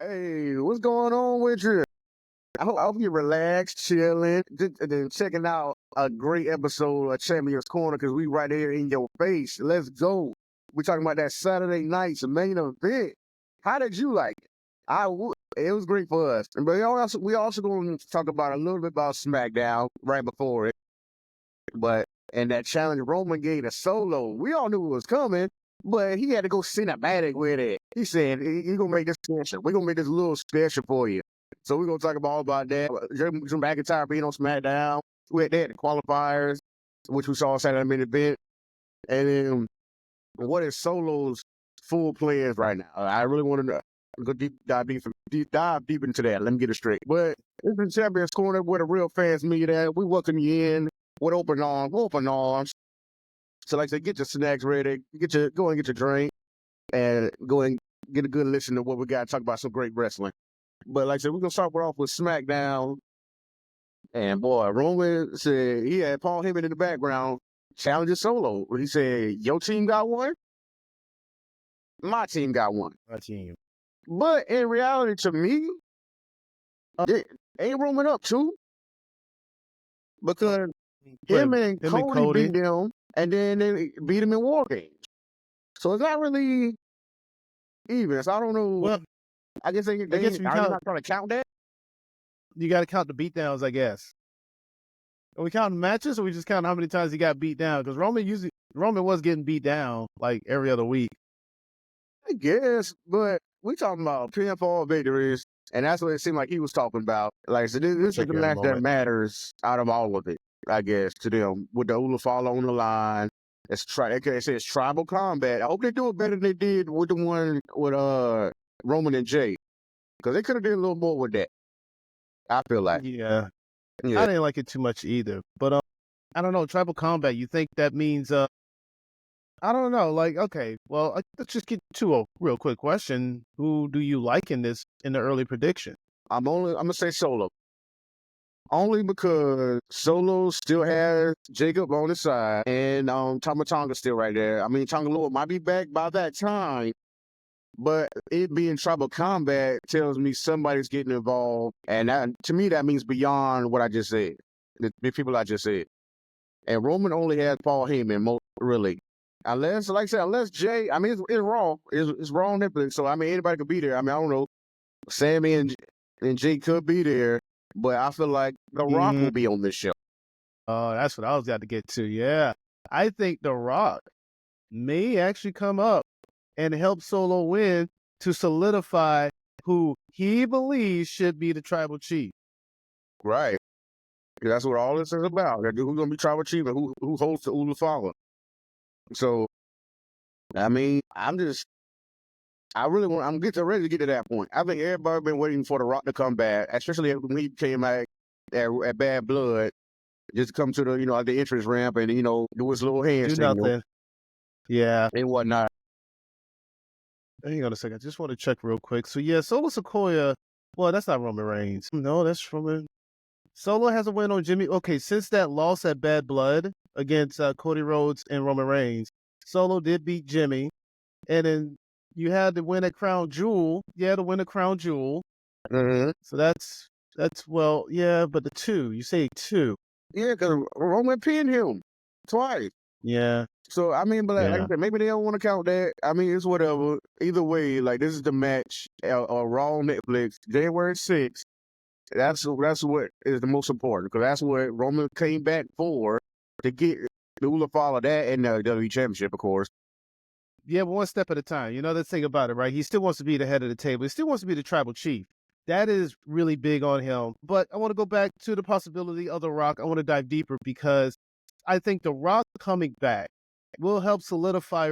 Hey, what's going on with you? I hope you're relaxed, chilling, and then checking out a great episode of Champion's Corner because we right here in your face. Let's go. We're talking about that Saturday night's main event. How did you like it? It was great for us. But we also going to talk about a little bit about SmackDown right before it. But and that challenge Roman gave a Solo, we all knew it was coming. But he had to go cinematic with it. He said, he's going to make this special. We're going to make this a little special for you. So we're going to talk about all about that. Some McIntyre being on SmackDown. We had the qualifiers, which we saw Saturday main event. And then what is Solo's full plans right now? I really want to go dive deep into that. Let me get it straight. But it's the Champion's Corner where the real fans meet at. We welcome you in with open arms. So like I said, get your snacks ready, go and get your drink, and go and get a good listen to what we got to talk about some great wrestling. But like I said, we're going to start off with SmackDown. And boy, Roman said he had Paul Heyman in the background challenging Solo. He said, your team got one? My team got one. My team. But in reality, to me, ain't Roman up too? Because him and Cody beat them. And then they beat him in War Games. So it's not really even. So I don't know. Well, I guess are you not trying to count that? You got to count the beatdowns, I guess. Are we counting matches, or we just count how many times he got beat down? Because Roman was getting beat down like every other week. I guess, but we talking about pinfall victories, and that's what it seemed like he was talking about. Like, so this is the match that matters out of all of it, I guess, to them, with the Ulafala on the line. It says tribal combat. I hope they do it better than they did with the one with Roman and Jay, because they could have did a little more with that. I feel like. Yeah. I didn't like it too much either. But I don't know, tribal combat, you think that means I don't know, like, okay, well, let's just get to a real quick question. Who do you like in the early prediction? I'm gonna say Solo. Only because Solo still has Jacob on his side, and Tama Tonga's still right there. I mean, Tonga Lord might be back by that time, but it being tribal combat tells me somebody's getting involved, and that, to me, that means beyond what I just said, the people I just said. And Roman only has Paul Heyman, really. Unless, like I said, unless Jay, I mean, it's Raw. It's Raw on Netflix, so, I mean, anybody could be there. I mean, I don't know. Sami and Jay could be there. But I feel like The Rock will be on this show. Oh, that's what I was got to get to. Yeah. I think The Rock may actually come up and help Solo win to solidify who he believes should be the tribal chief. Right. That's what all this is about. Who's going to be tribal chief and who holds the Ulafala. So, I mean, I'm ready to get to that point. I think everybody been waiting for The Rock to come back, especially when he came back at Bad Blood, just come to the, the entrance ramp and, do his little hand signal. Yeah. And whatnot. Hang on a second. I just want to check real quick. So, yeah, Solo Sikoa, well, that's not Roman Reigns. No, that's Roman. Solo has a win on Jimmy. Okay, since that loss at Bad Blood against Cody Rhodes and Roman Reigns, Solo did beat Jimmy. And then you had to win a Crown Jewel. You had to win a Crown Jewel. Mm-hmm. So that's well, yeah, but you say two. Yeah, because Roman pinned him twice. Yeah. So, I mean, but like I said, maybe they don't want to count that. I mean, it's whatever. Either way, like, this is the match Raw on Netflix, January 6th. That's what is the most important, because that's what Roman came back for, to get the Ulafala, that and the WWE Championship, of course. Yeah, but one step at a time. You know the thing about it, right? He still wants to be the head of the table. He still wants to be the tribal chief. That is really big on him. But I want to go back to the possibility of The Rock. I want to dive deeper because I think The Rock coming back will help solidify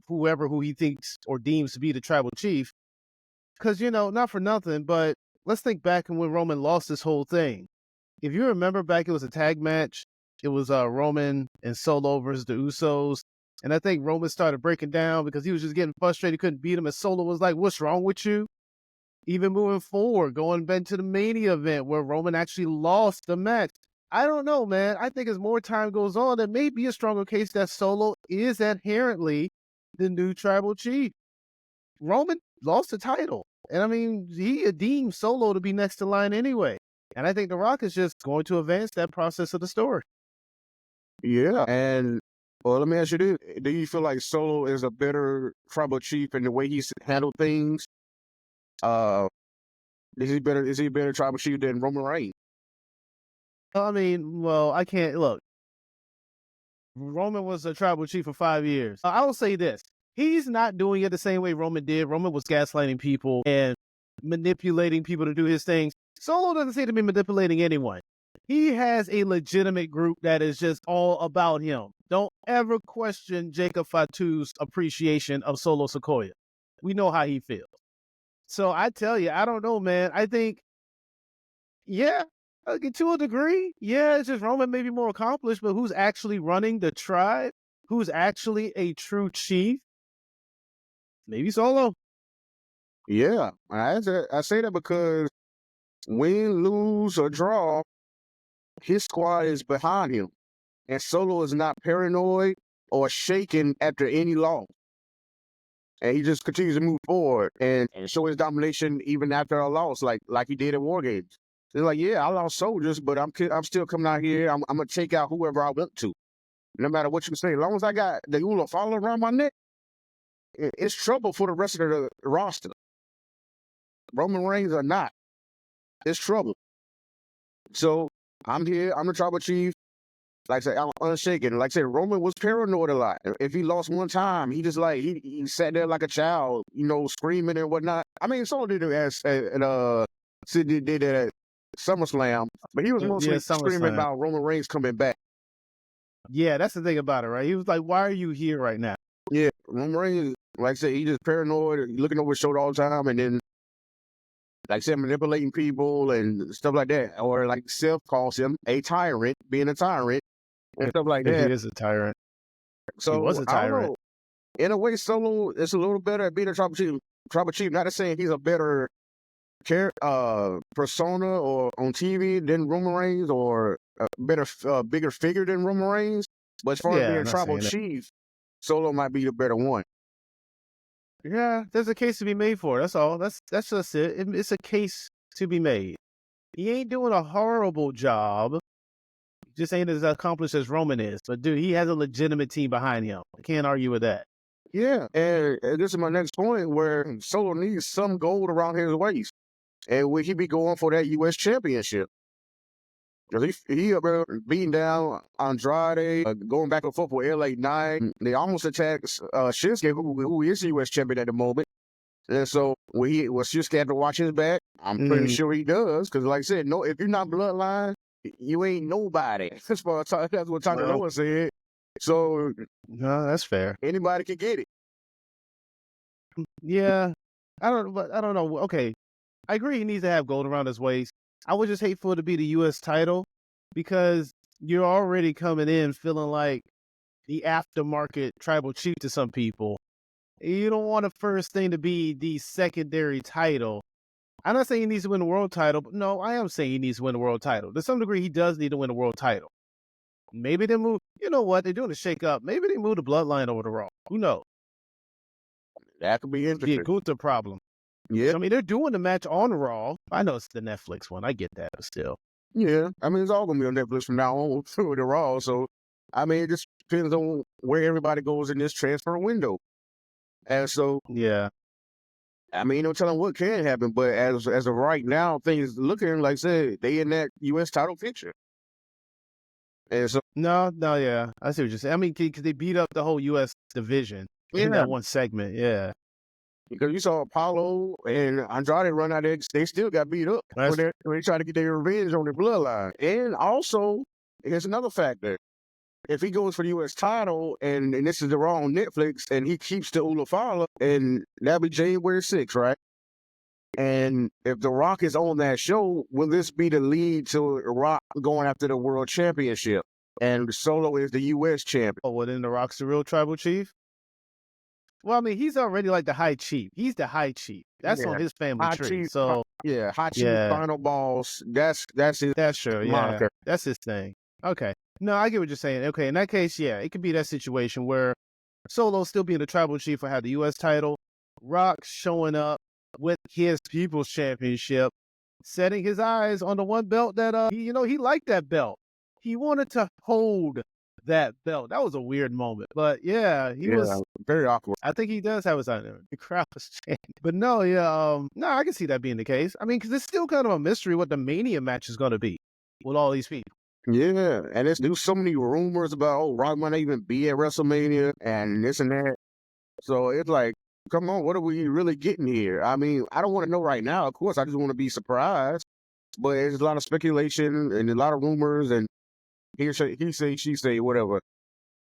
who he thinks or deems to be the tribal chief. Because, not for nothing, but let's think back when Roman lost this whole thing. If you remember back, it was a tag match. It was Roman and Solo versus the Usos. And I think Roman started breaking down because he was just getting frustrated. He couldn't beat him. And Solo was like, what's wrong with you? Even moving forward, going back to the Mania event where Roman actually lost the match. I don't know, man. I think as more time goes on, there may be a stronger case that Solo is inherently the new tribal chief. Roman lost the title. And I mean, he deemed Solo to be next to line anyway. And I think The Rock is just going to advance that process of the story. Yeah. And well, let me ask you this. Do you feel like Solo is a better tribal chief in the way he's handled things? Is he a better tribal chief than Roman Reigns? I mean, well, I can't look. Roman was a tribal chief for 5 years. I will say this. He's not doing it the same way Roman did. Roman was gaslighting people and manipulating people to do his things. Solo doesn't seem to be manipulating anyone. He has a legitimate group that is just all about him. Don't ever question Jacob Fatu's appreciation of Solo Sikoa. We know how he feels. So I tell you, I don't know, man. I think, yeah, to a degree, yeah, it's just Roman may be more accomplished, but who's actually running the tribe? Who's actually a true chief? Maybe Solo. Yeah. I say that because win, lose, or draw, his squad is behind him. And Solo is not paranoid or shaken after any loss. And he just continues to move forward and show his domination even after a loss, like he did at War Games. They're like, yeah, I lost soldiers, but I'm still coming out here. I'm gonna take out whoever I want to, no matter what you say. As long as I got the Ula follow around my neck, it's trouble for the rest of the roster. Roman Reigns or not, it's trouble. So I'm here. I'm the tribal chief. Like I said, I'm unshaken. Like I said, Roman was paranoid a lot. If he lost one time, he just like he sat there like a child, screaming and whatnot. I mean, Solo did it Sidney did it at SummerSlam, but he was mostly screaming about Roman Reigns coming back. Yeah, that's the thing about it, right? He was like, "Why are you here right now?" Yeah, Roman Reigns, like I said, he just paranoid, looking over his shoulder all the time, and then, like I said, manipulating people and stuff like that. Or like Seth calls him a tyrant, being a tyrant. And stuff like that. He is a tyrant. So he was a tyrant. I don't know. In a way, Solo is a little better at being a tribal chief. Not to say he's a better persona or on TV than Roman Reigns, or a better, bigger figure than Roman Reigns. But as far as being a tribal chief, Solo might be the better one. Yeah, there's a case to be made for it. That's all. That's just it. It's a case to be made. He ain't doing a horrible job. Just ain't as accomplished as Roman is. But, dude, he has a legitimate team behind him. I can't argue with that. Yeah, and this is my next point, where Solo needs some gold around his waist. And will he be going for that U.S. championship? Because he beating down Andrade, going back and forth with LA Knight. They almost attacked Shinsuke, who is the U.S. champion at the moment. And so will Shinsuke have to watch his back? I'm pretty sure he does. Because like I said, no, if you're not bloodline, you ain't nobody. That's what Tony said. So no, that's fair. Anybody can get it. Yeah, I don't know. Okay, I agree. He needs to have gold around his waist. I would just hate for it to be the U.S. title, because you're already coming in feeling like the aftermarket tribal chief to some people. You don't want the first thing to be the secondary title. I'm not saying he needs to win the world title, but no, I am saying he needs to win the world title. To some degree, he does need to win the world title. Maybe they move, you know what, they're doing a shake-up. Maybe they move the Bloodline over to Raw. Who knows? That could be interesting. Be a Gunther problem. Yeah. I mean, they're doing the match on Raw. I know it's the Netflix one. I get that, but still. Yeah. I mean, it's all going to be on Netflix from now on through the Raw. So, I mean, it just depends on where everybody goes in this transfer window. And so, yeah. I mean, no telling what can happen, but as of right now, things looking like I said, they in that U.S. title picture. And so, no, yeah, I see what you're saying. I mean, because they beat up the whole U.S. division in that one segment, yeah. Because you saw Apollo and Andrade run out there, they still got beat up when they try to get their revenge on their bloodline. And also, here's another factor. If he goes for the U.S. title, and this is the Raw on Netflix, and he keeps the Ulafala, and that'll be January 6th, right? And if The Rock is on that show, will this be the lead to Rock going after the World Championship? And Solo is the U.S. champion. Oh, well, then The Rock's the real tribal chief? Well, I mean, he's already like the high chief. He's the high chief. That's on his family high tree. Chief, so high chief, final boss. That's his. That's true. moniker. Yeah, that's his thing. Okay. No, I get what you're saying. Okay, in that case, yeah, it could be that situation where Solo still being the tribal chief will have the U.S. title, Rock showing up with his People's Championship, setting his eyes on the one belt that he liked that belt. He wanted to hold that belt. That was a weird moment, but yeah, he was very awkward. I think he does have his eye there. The crowd was chanting, but no, yeah, no, I can see that being the case. I mean, because it's still kind of a mystery what the Mania match is going to be with all these people. Yeah, and there's so many rumors about Rock might not even be at WrestleMania and this and that. So it's like, come on, what are we really getting here? I mean, I don't want to know right now. Of course, I just want to be surprised. But there's a lot of speculation and a lot of rumors and he say, she say, whatever.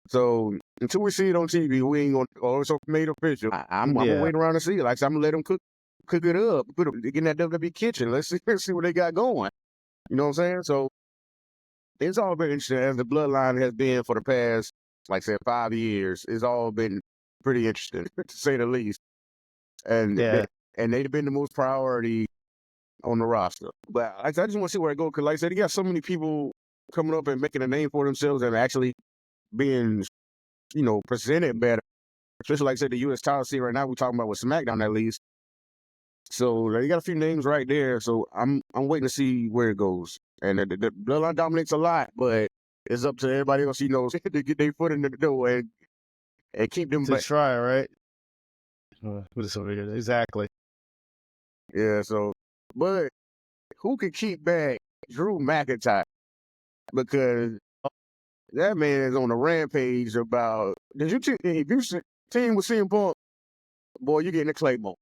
So until we see it on TV, we ain't gonna. Or it's made official. I'm gonna wait around to see it. Like I'm gonna let them cook it up, get in that WWE kitchen. Let's see what they got going. You know what I'm saying? So it's all been interesting as the bloodline has been for the past, like I said, 5 years. It's all been pretty interesting to say the least. And they've been the most priority on the roster. But I just want to see where it goes because, like I said, you got so many people coming up and making a name for themselves and actually being, presented better. Especially like I said, the U.S. title scene right now, we're talking about with SmackDown at least. So they got a few names right there. So I'm waiting to see where it goes. And the bloodline dominates a lot, but it's up to everybody else, to get their foot in the door and keep them back. Try, right? Exactly. Yeah, so, but who could keep back Drew McIntyre? Because that man is on a rampage about. If you team with CM Punk, boy, you're getting a Claymore.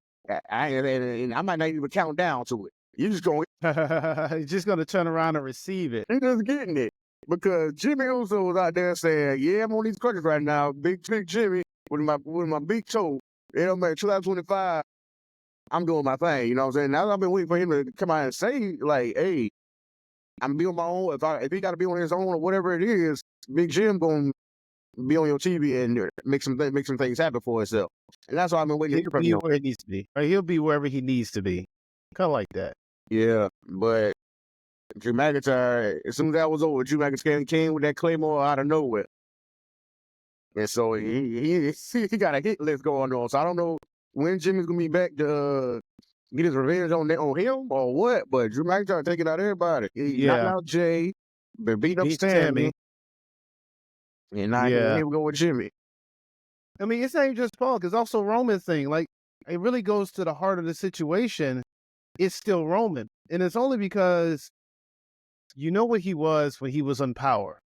And I might not even count down to it. You're just going. He's just going to turn around and receive it. He's just getting it because Jimmy Uso was out there saying, "Yeah, I'm on these crutches right now, big Jimmy with my big toe. Man, 2025, I'm doing my thing. You know what I'm saying? Now I've been waiting for him to come out and say, like, hey, I'm be on my own. If he got to be on his own or whatever it is, Big Jim gonna be on your TV and make some things happen for himself. And that's why I've been waiting. He'll be where he needs to be. Right? He'll be wherever he needs to be. Kind of like that. Yeah, but Drew McIntyre, as soon as that was over, Drew McIntyre came with that Claymore out of nowhere. And so he got a hit list going on. So I don't know when Jimmy's gonna be back to get his revenge on him or what. But Drew McIntyre taking out everybody. He knocked out Jay, been beating up Sami. And now here we go with Jimmy. I mean, it's not even just Paul, it's also Roman's thing. Like, it really goes to the heart of the situation. It's still Roman. And it's only because you know what he was when he was in power.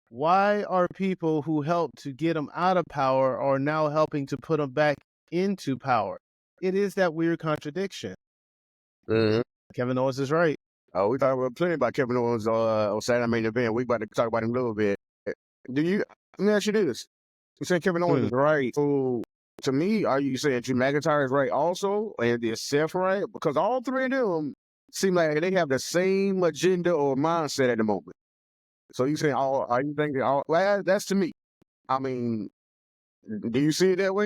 Why are people who helped to get him out of power are now helping to put him back into power? It is that weird contradiction. Mm-hmm. Kevin Owens is right. Oh, we talked plenty about Kevin Owens on Saturday Main Event. We about to talk about him a little bit. Let me ask you this. You say Kevin Owens is right. So, to me, are you saying Drew McIntyre is right also? And is Seth right? Because all three of them seem like they have the same agenda or mindset at the moment. So you saying are you thinking well, that's to me. I mean, do you see it that way?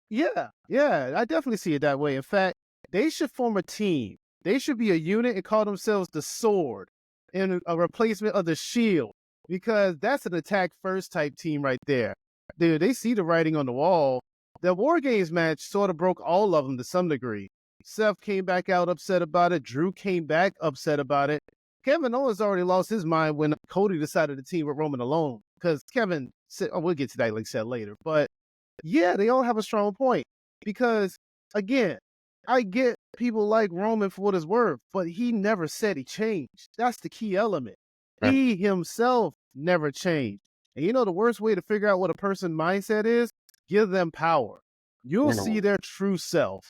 Yeah, I definitely see it that way. In fact, they should form a team. They should be a unit and call themselves the Sword and a replacement of the Shield. Because that's an attack first type team right there. Dude, they see the writing on the wall. The War Games match sort of broke all of them to some degree. Seth came back out upset about it. Drew came back upset about it. Kevin Owens already lost his mind when Cody decided to team with Roman alone. Because Kevin said, we'll get to that like I said later. But yeah, they all have a strong point. Because, again, I get people like Roman for what it's worth, but he never said he changed. That's the key element. He himself never changed. And you know the worst way to figure out what a person's mindset is? Give them power. You'll see their true self.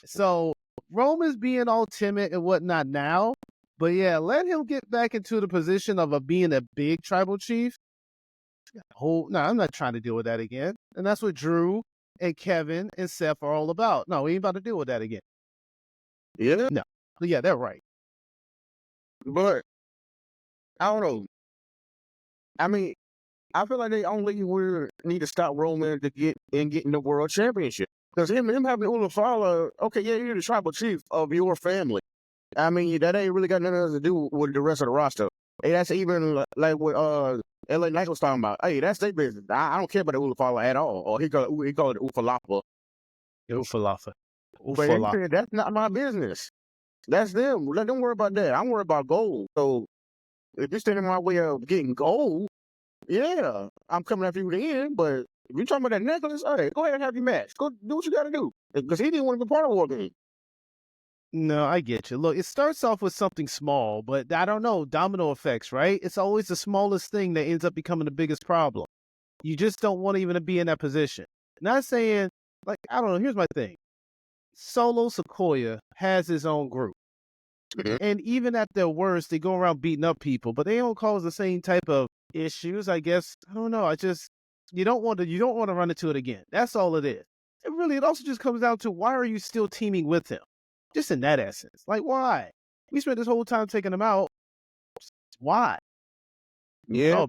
So Roman's being all timid and whatnot now, but yeah, let him get back into the position of being a big tribal chief. No, I'm not trying to deal with that again. And that's what Drew and Kevin and Seth are all about. No, we ain't about to deal with that again. Yeah? No. But yeah, they're right. But I don't know. I mean, I feel like they only need to stop Roman to get in the world championship. Because him having Ulafala, okay, yeah, you're the tribal chief of your family. I mean, that ain't really got nothing else to do with the rest of the roster. Hey, that's even like what LA Knight was talking about. Hey, that's their business. I don't care about the Ulafala at all. Or he called it Ufalapa. Ufalapa. But they said that's not my business. That's them. Let them worry about that. I'm worried about gold. So if you're standing in my way of getting gold, yeah, I'm coming after you then. But if you're talking about that necklace, all right, go ahead and have your match. Go do what you got to do. Because he didn't want to be part of War Game. No, I get you. Look, it starts off with something small, but I don't know, domino effects, right? It's always the smallest thing that ends up becoming the biggest problem. You just don't want to even be in that position. Not saying, like, I don't know, here's my thing. Solo Sikoa has his own group. And even at their worst, they go around beating up people, but they don't cause the same type of issues, I guess. I don't know. You don't want to run into it again. That's all it is. It also just comes down to, why are you still teaming with him? Just in that essence. Like, why? We spent this whole time taking him out. Why? Yeah.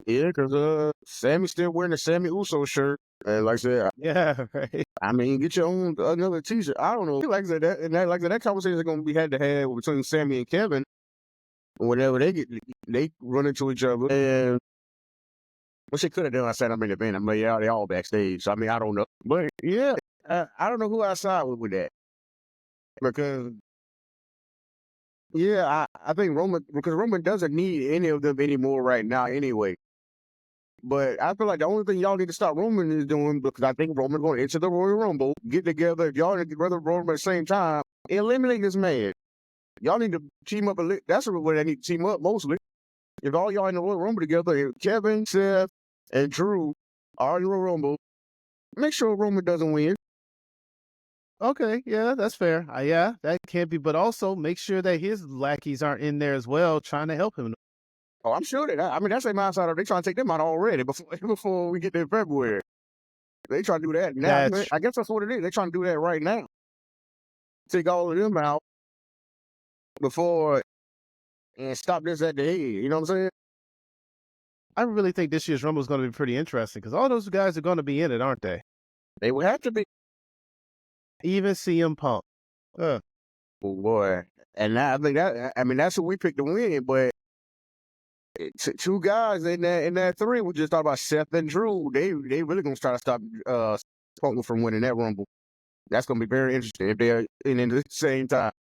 Yeah, because Sami's still wearing the Sami Uso shirt. And like I said, yeah, right. I mean, get your own another T-shirt. I don't know. Like I said, that conversation is going to be had to have between Sami and Kevin whenever they run into each other. And what she could have done, I said, I'm in the event. I'm like, yeah, they all backstage. So I mean, I don't know. But yeah, I don't know who I side with that. Because, yeah, I think Roman doesn't need any of them anymore right now anyway. But I feel like the only thing y'all need to stop Roman is doing, because I think Roman's going to enter the Royal Rumble, get together. If y'all need to get rid of Roman at the same time, eliminate this man. Y'all need to team up. That's where they need to team up mostly. If all y'all in the Royal Rumble together, if Kevin, Seth, and Drew are in the Royal Rumble, make sure Roman doesn't win. Okay, yeah, that's fair. Yeah, that can't be. But also make sure that his lackeys aren't in there as well, trying to help him. Oh, I'm sure that. I mean, that's their mindset. They trying to take them out already before we get to February. They try to do that now. I guess that's what it is. They trying to do that right now. Take all of them out before and stop this at the head. You know what I'm saying? I really think this year's Rumble is going to be pretty interesting, because all those guys are going to be in it, aren't they? They will have to be. Even CM Punk. Oh boy! And now I think that's who we picked to win. But two guys in that three, we just talked about Seth and Drew. They really gonna try to stop Punk from winning that Rumble. That's gonna be very interesting if they're in at the same time.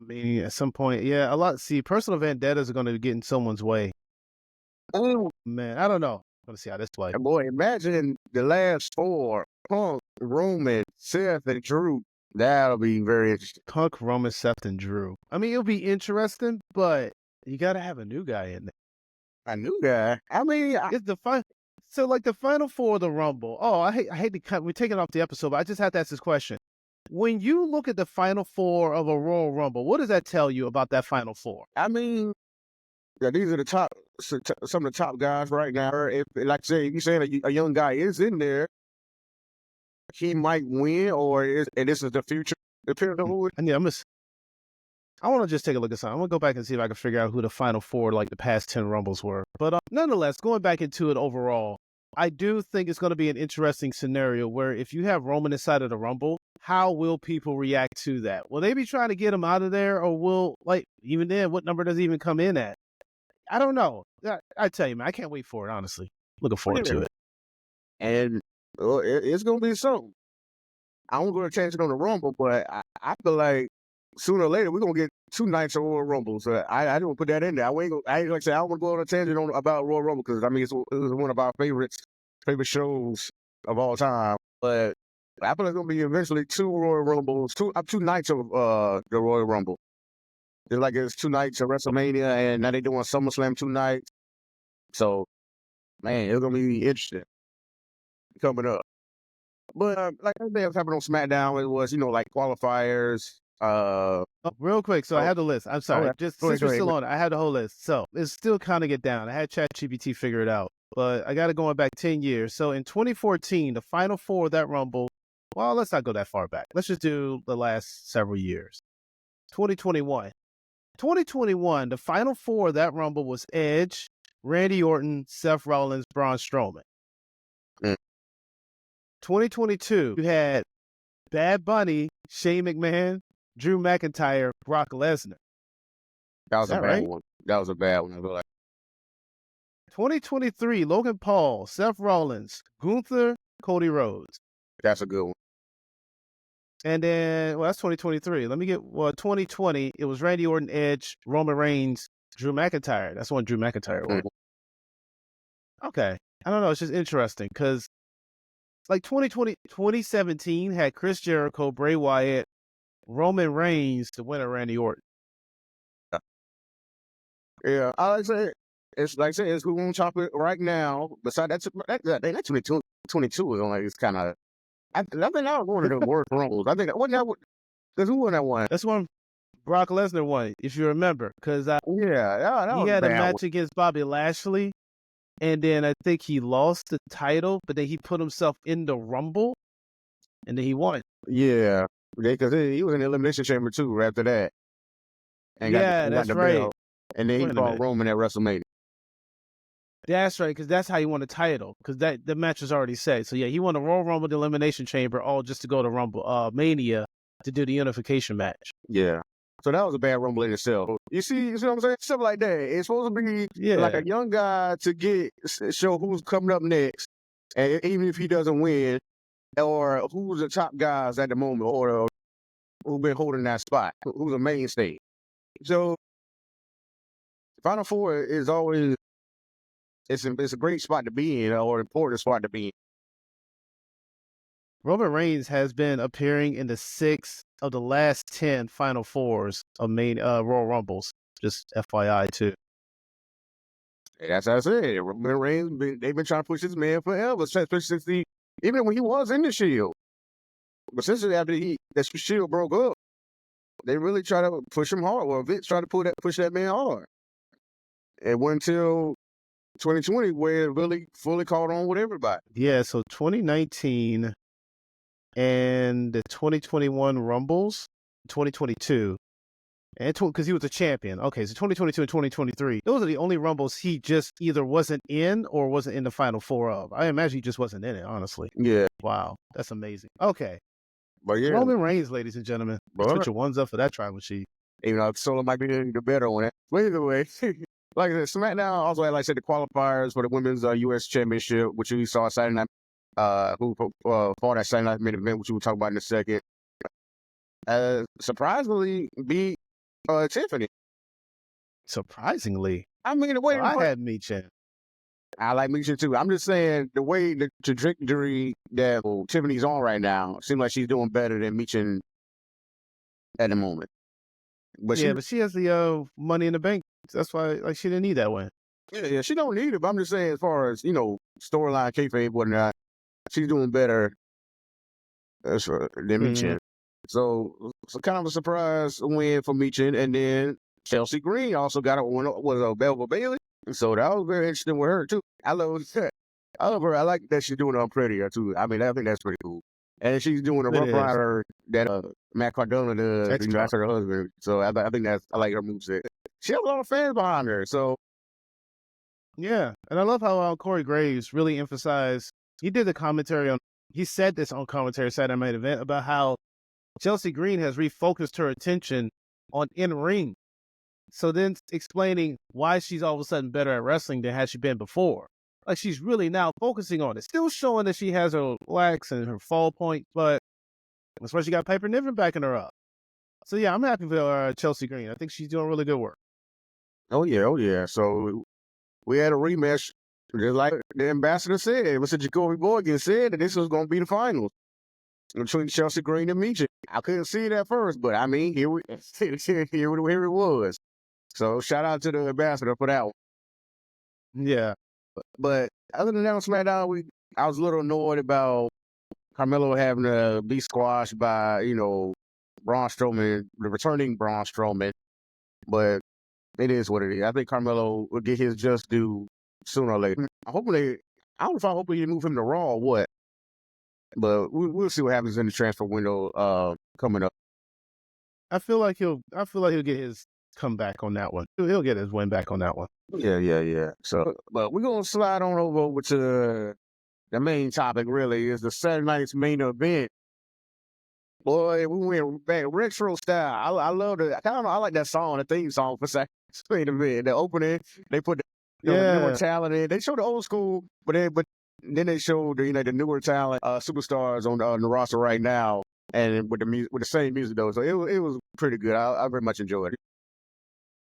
I mean, at some point, yeah, a lot. See, personal vendettas are going to get in someone's way. Oh man, I don't know. I'm gonna see how this plays. Boy, imagine the last four: Punk, Roman, Seth, and Drew. That'll be very interesting. Punk, Roman, Seth, and Drew. I mean, it'll be interesting, but you got to have a new guy in there. A new guy? I mean, it's the final. So, like the final four of the Rumble. Oh, I hate to cut. We're taking off the episode, but I just have to ask this question. When you look at the final four of a Royal Rumble, what does that tell you about that final four? I mean, yeah, these are the top, some of the top guys right now. If, like I say, if you're saying a young guy is in there, he might win, and this is the future. Depending on who. And yeah, I want to just take a look at something. I'm going to go back and see if I can figure out who the final four, like the past 10 Rumbles were. But nonetheless, going back into it overall, I do think it's going to be an interesting scenario where if you have Roman inside of the Rumble, how will people react to that? Will they be trying to get him out of there, or even then, what number does he even come in at? I don't know. I tell you, man, I can't wait for it, honestly. Looking forward to it. And it's going to be something. I won't go to change it on the Rumble, but I feel like sooner or later we're going to get 2 nights of Royal Rumble. So I don't put that in there. I like I said, I don't want to go on a tangent about Royal Rumble, because I mean, it's one of our favorite shows of all time. But I feel like it's going to be eventually 2 Royal Rumbles, 2 nights of the Royal Rumble. Just like it's 2 nights of WrestleMania, and now they're doing SummerSlam 2 nights. So, man, it's going to be interesting coming up. But like everything was happening on SmackDown, it was, like qualifiers. Real quick, so I have the list. I'm sorry. Just since we're still on it, I have the whole list. So it's still kind of get down. I had ChatGPT figure it out, but I got it going back 10 years. So in 2014, the final four of that Rumble, well, let's not go that far back. Let's just do the last several years. 2021, the final four of that Rumble was Edge, Randy Orton, Seth Rollins, Braun Strowman. 2022, you had Bad Bunny, Shane McMahon, Drew McIntyre, Brock Lesnar. That was a bad one. That was a bad one. I feel like. 2023, Logan Paul, Seth Rollins, Gunther, Cody Rhodes. That's a good one. And then, well, that's 2023. 2020, it was Randy Orton, Edge, Roman Reigns, Drew McIntyre. That's when Drew McIntyre won. Okay. I don't know. It's just interesting because like 2017 had Chris Jericho, Bray Wyatt, Roman Reigns to win Randy Orton. Yeah, I like I say it's like I say it's who won't chop it right now. Besides that 2022 is like it's kind of. I think that was one of the worst rumbles. I think because who won that one? That's when Brock Lesnar won, if you remember, because that he was had a bad match against Bobby Lashley, and then I think he lost the title, but then he put himself in the Rumble, and then he won. Yeah, because he was in the Elimination Chamber too after that. And that's right. Belt, and then he fought Roman at WrestleMania. That's right, because that's how he won the title, because the match was already set. So yeah, he won the Royal Rumble, the Elimination Chamber, all just to go to Rumble Mania to do the unification match. Yeah. So that was a bad Rumble in itself. You see what I'm saying? Stuff like that. It's supposed to be like a young guy to show who's coming up next, and even if he doesn't win, or who's the top guys at the moment, or who've been holding that spot, who's a mainstay. So Final Four is always it's a great spot to be in, or an important spot to be in. Roman Reigns has been appearing in the 6 of the last 10 Final Fours of Royal Rumbles. Just FYI, too. Hey, that's what I said. Roman Reigns, they've been trying to push this man forever, especially since even when he was in the Shield. But since after the Shield broke up, they really try to push him hard. Well, Vince tried to push that man hard. It wasn't until 2020 where it really fully caught on with everybody. Yeah, so 2019 and the 2021 Rumbles, 2022, and because he was a champion. Okay, so 2022 and 2023, those are the only Rumbles he just either wasn't in or wasn't in the Final Four of. I imagine he just wasn't in it, honestly. Yeah. Wow, that's amazing. Okay. But yeah. Roman Reigns, ladies and gentlemen. Let's put your ones up for that tribal chief. Even though Solo might be the better one. But either way, like I said, SmackDown also had, like I said, the qualifiers for the Women's U.S. Championship, which we saw Saturday night. Who fought that Saturday night main event, which we'll talk about in a second. Surprisingly, beat Tiffany. Surprisingly? I mean, the way I had Michin. I like Michin too. I'm just saying the way the trajectory that Tiffany's on right now seems like she's doing better than Michin at the moment. But she has the Money in the Bank. That's why she didn't need that win. Yeah, she don't need it. But I'm just saying, as far as storyline, kayfabe, whatnot, she's doing better than Michin. So kind of a surprise win for Michin, and then Chelsea Green also got a win with Belva Bailey. So that was very interesting with her too. I love her. I like that she's doing it prettier too. I mean, I think that's pretty cool. And she's doing a Rough Rider that Matt Cardona does. That's her husband. So I think I like her moveset. She has a lot of fans behind her. So yeah, and I love how Corey Graves really emphasized. He did the commentary on. He said this on commentary Saturday Night Event about how Chelsea Green has refocused her attention on in-ring. So then explaining why she's all of a sudden better at wrestling than has she been before. Like she's really now focusing on it. Still showing that she has her lacks and her fall point, but that's why she got Piper Niven backing her up. So yeah, I'm happy for Chelsea Green. I think she's doing really good work. Oh yeah. So we had a rematch, just like the ambassador said. Mr. Jacoby Morgan said that this was going to be the finals between Chelsea Green and Michin. I couldn't see it at first, but I mean, here it was. So shout out to the ambassador for that one. Yeah. But other than that on SmackDown, I was a little annoyed about Carmelo having to be squashed by, Braun Strowman, the returning Braun Strowman. But it is what it is. I think Carmelo will get his just due sooner or later. I don't know if I hope they move him to Raw or what. But we'll see what happens in the transfer window coming up. I feel like he'll get his comeback on that one. He'll get his win back on that one. Yeah. So, but we're gonna slide on over to the main topic. Really, is the Saturday night's main event. Boy, we went back retro style. I love it. I like that song, the theme song for Saturday's main event. The opening, they put the newer talent in. They showed the old school, but then they showed the newer talent superstars on the roster right now. and with the same music though. So it was pretty good. I very much enjoyed it.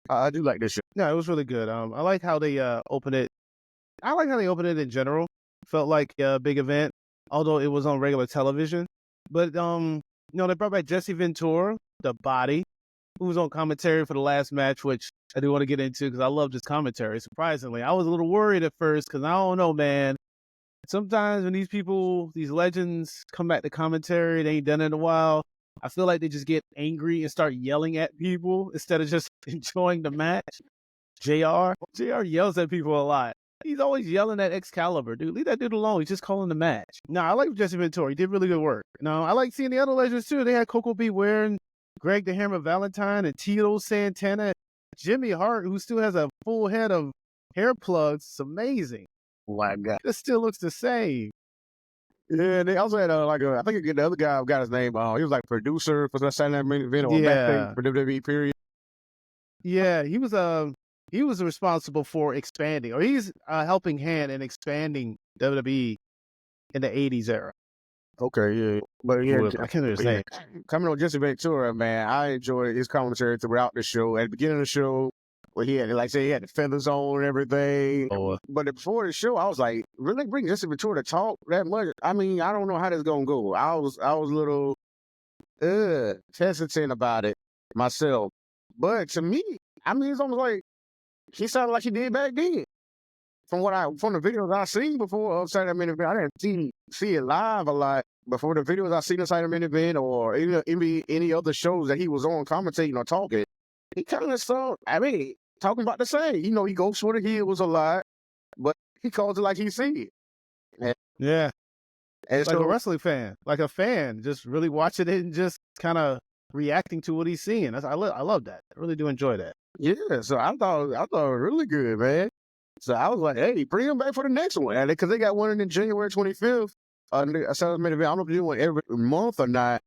I do like this show. No, it was really good. I like how they opened it. I like how they opened it in general. Felt like a big event, although it was on regular television. But they brought back Jesse Ventura, the Body, who was on commentary for the last match, which I do want to get into because I love this commentary. Surprisingly, I was a little worried at first because I don't know, man. Sometimes when these legends come back to commentary, they ain't done it in a while. I feel like they just get angry and start yelling at people instead of just enjoying the match. JR yells at people a lot. He's always yelling at Excalibur, dude. Leave that dude alone. He's just calling the match. No, I like Jesse Ventura. He did really good work. No, I like seeing the other legends too. They had Coco Beware and Greg the Hammer Valentine and Tito Santana, Jimmy Hart, who still has a full head of hair plugs. It's amazing. Oh my God. It still looks the same. Yeah, they also had I think the other guy got his name. He was like producer for Saturday Night Main Event or backstage for WWE period. Yeah, he was responsible for expanding, or he's a helping hand in expanding WWE in the '80s era. Okay, yeah, but yeah, I can't remember his name. Coming on Jesse Ventura, man, I enjoyed his commentary throughout the show. At the beginning of the show, where he had, like, say, he had the feathers on and everything. But before the show, I was like, really bring Jesse Ventura to talk that much? I mean, I don't know how this gonna go. I was a little hesitant about it myself. But to me, I mean, it's almost like he sounded like he did back then. From the videos I seen before of Saturday Night Event, I didn't see it live a lot. Before the videos I seen of Saturday Night Event or any other shows that he was on commentating or talking, he kind of talking about the same. He goes for the heels a lot, but he calls it like he see it. Yeah. And like a wrestling fan, like a fan, just really watching it and just kind of reacting to what he's seeing. I love that. I really do enjoy that. Yeah, so I thought it was really good, man. So I was like, hey, bring him back for the next one. Because they got one in January 25th. I don't know if they do one every month or not,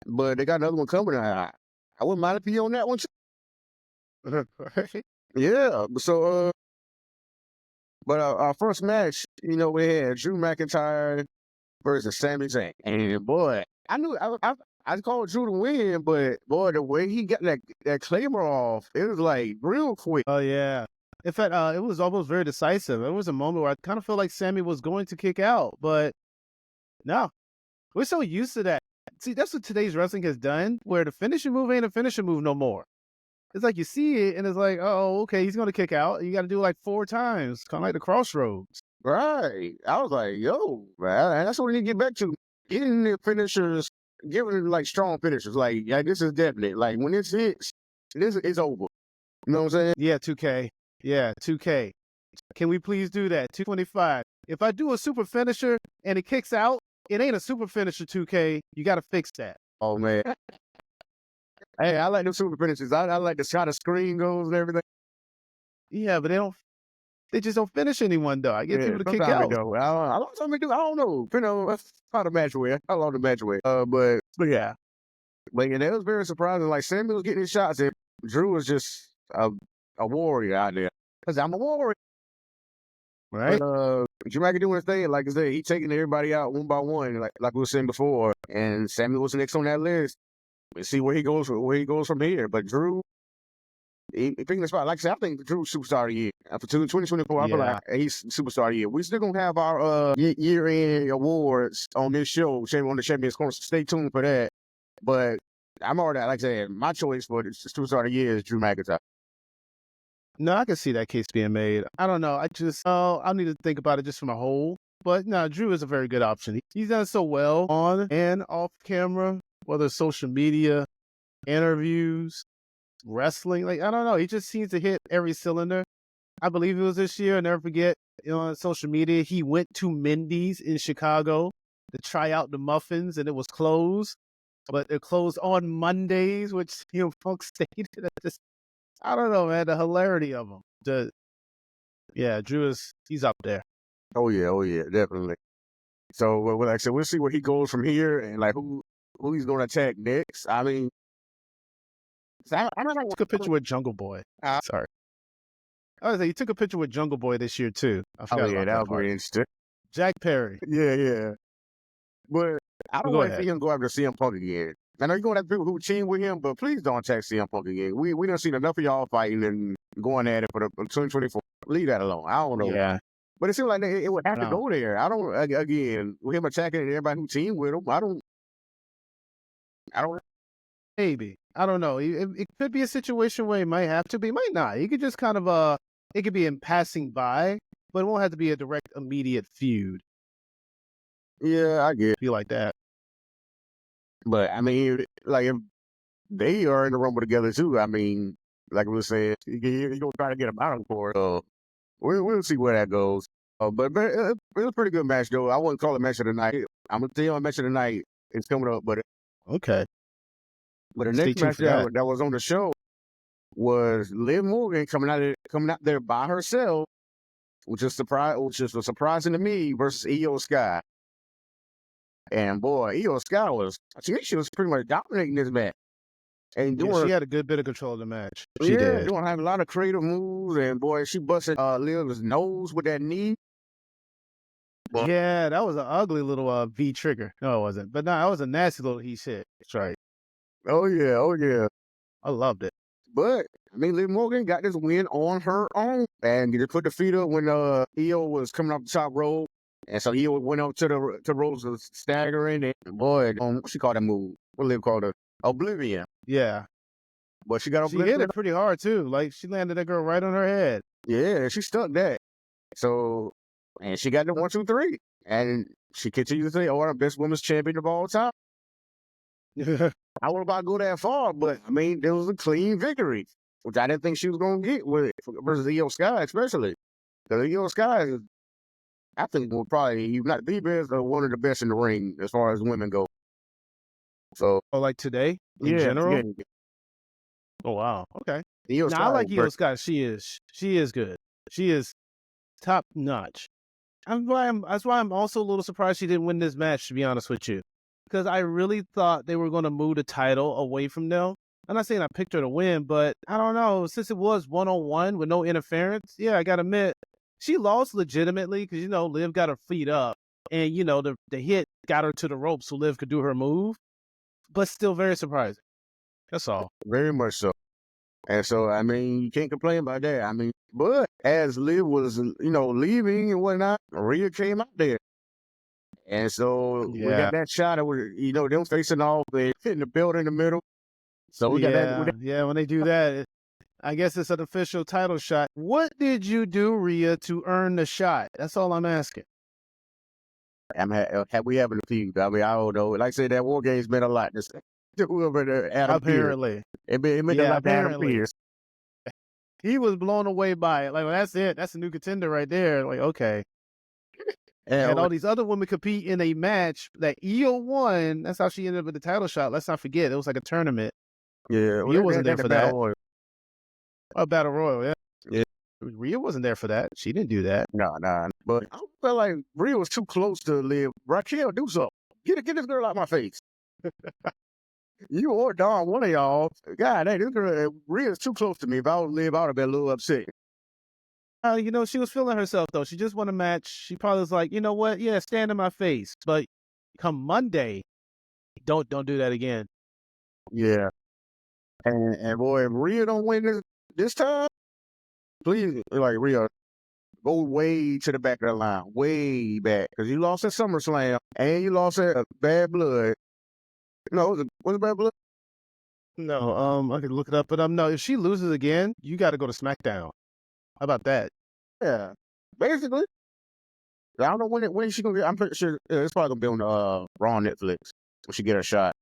but they got another one coming. I wouldn't mind if he on that one too. Yeah, so, but our first match, we had Drew McIntyre versus Sami Zayn. And boy, I knew I called Drew to win, but boy, the way he got that claymore off, it was like real quick. Oh yeah. In fact, it was almost very decisive. There was a moment where I kind of felt like Sami was going to kick out, but no, we're so used to that. See, that's what today's wrestling has done, where the finishing move ain't a finishing move no more. It's like you see it, and it's like, oh, okay, he's going to kick out. You got to do it like 4 times, kind of like the Crossroads. Right. I was like, yo, man, that's what we need to get back to. Getting the finishers, giving like strong finishers. Like, yeah, this is definite. Like, when this hits, this is over. You know what I'm saying? Yeah, 2K. Yeah, 2K. Can we please do that? 225. If I do a super finisher and it kicks out, it ain't a super finisher, 2K. You got to fix that. Oh, man. Hey, I like them super finishers. I like how the screen goes and everything. Yeah, but they just don't finish anyone, though. I get people to kick out. How long time they do? I don't know. How the match went. How long the match went. But yeah. But yeah, that was very surprising. Like, Sami was getting his shots and Drew was just a warrior out there. Because I'm a warrior. Right? But, Drew McIntyre doing his thing. Like I said, he taking everybody out one by one, like we were saying before. And Sami was next on that list. Let's see where he goes from here. But Drew, he picking the spot. Like I said, I think Drew's superstar of the year. For 2024, I feel like he's superstar of the year. We still gonna have our year-end awards on this show, on the Champions Corner. So stay tuned for that. But I'm already, like I said, my choice for the superstar of the year is Drew McIntyre. No, I can see that case being made. I don't know. I need to think about it just from a whole. But no, Drew is a very good option. He's done so well on and off camera, whether it's social media, interviews, wrestling. Like, I don't know. He just seems to hit every cylinder. I believe it was this year. I'll never forget, on social media, he went to Mindy's in Chicago to try out the muffins, and it was closed. But they're closed on Mondays, which Punk stated. I don't know, man. The hilarity of him. Drew he's up there. Oh yeah, definitely. So, like I said, we'll see where he goes from here, and like who he's going to attack next. I mean, I took a picture with Jungle Boy. Sorry. I was like, he took a picture with Jungle Boy this year too. I forgot about that was very interesting. Jack Perry. Yeah. But I don't Go want to ahead. see him go after CM Punk again. I know you're going to have people who team with him, but please don't attack CM Punk again. We done seen enough of y'all fighting and going at it for the 2024. Leave that alone. I don't know. Yeah. But it seems like it would have to No. go there. I don't, again, with him attacking everybody who team with him, I don't. Maybe. I don't know. It could be a situation where it might have to be, might not. He could just kind of it could be in passing by, but it won't have to be a direct, immediate feud. Yeah, I get it. Feel like that. But I mean, like if they are in the Rumble together too, I mean, like we were saying, you're gonna try to get them out for it. So we'll see where that goes. But it was a pretty good match though. I wouldn't call it match of the night. I'm gonna tell you, match of the night is coming up, but Okay. the Stay next tuned match for that. that was on the show was Liv Morgan coming out there by herself, which is surprising to me, versus Io Sky. And boy, Io Sky she was pretty much dominating this match. And She had a good bit of control of the match. She yeah, did. doing have a lot of creative moves, and boy, she busted Liv's nose with that knee. But, Yeah, that was an ugly little V trigger. No, it wasn't. But no, that was a nasty little heat shit. That's right. oh yeah. I loved it. But I mean, Liv Morgan got this win on her own, and just put the feet up when Io was coming off the top rope, and so Io went up to the ropes, was staggering, and boy, what she called that move? What Liv called it? Oblivion. Yeah. But she got She hit it pretty hard too. Like she landed that girl right on her head. Yeah, she stuck that. So, and she got the 1, 2, 3, and she continues to say, "Oh, I'm the best women's champion of all time." I wasn't about to go that far, but I mean, there was a clean victory, which I didn't think she was going to get with versus Io Sky, especially because Io Sky is, I think, will probably, if not the best, but one of the best in the ring as far as women go. So, Oh, like today in general. yeah. Oh wow. Okay. Io Now I like Sky, Io Sky. She is good. She is top notch. That's why I'm also a little surprised she didn't win this match, to be honest with you. Because I really thought they were going to move the title away from them. I'm not saying I picked her to win, but I don't know. Since it was 1-on-1 with no interference, yeah, I got to admit, she lost legitimately because, Liv got her feet up. And, the hit got her to the rope so Liv could do her move. But still very surprising. That's all. Very much so. And so, I mean, you can't complain about that. I mean, but as Liv was, leaving and whatnot, Rhea came out there. And so we got that shot of, them facing off and hitting the belt in the middle. So we got that. Yeah, when they do that, I guess it's an official title shot. What did you do, Rhea, to earn the shot? That's all I'm asking. We having a feud? I mean, I don't know. Like I said, that War Games meant a lot to whoever Adam apparently. It meant a lot to Adam Pearce. He was blown away by it. Like, well, that's it. That's a new contender right there. Like, okay. And all these other women compete in a match that Io won. That's how she ended up with the title shot. Let's not forget. It was like a tournament. Yeah. Rhea wasn't there for that. Battle Royal, yeah. Yeah. Rhea wasn't there for that. She didn't do that. No. But I felt like Rhea was too close to Liv. Raquel, do something. Get this girl out my face. You or Dawn, one of y'all. God, hey, this girl, Rhea's too close to me. If I was Liv, I would have been a little upset. She was feeling herself, though. She just won a match. She probably was like, you know what? Yeah, stand in my face. But come Monday, don't do that again. Yeah. And boy, if Rhea don't win this time, please, like, Rhea, go way to the back of the line. Way back. Because you lost at SummerSlam, and you lost at Bad Blood. No, was it Bad Blood? No, I could look it up. But no, if she loses again, you got to go to SmackDown. How about that? Yeah, basically. I don't know when she gonna get. I'm pretty sure it's probably gonna be on Raw Netflix when she get her shot.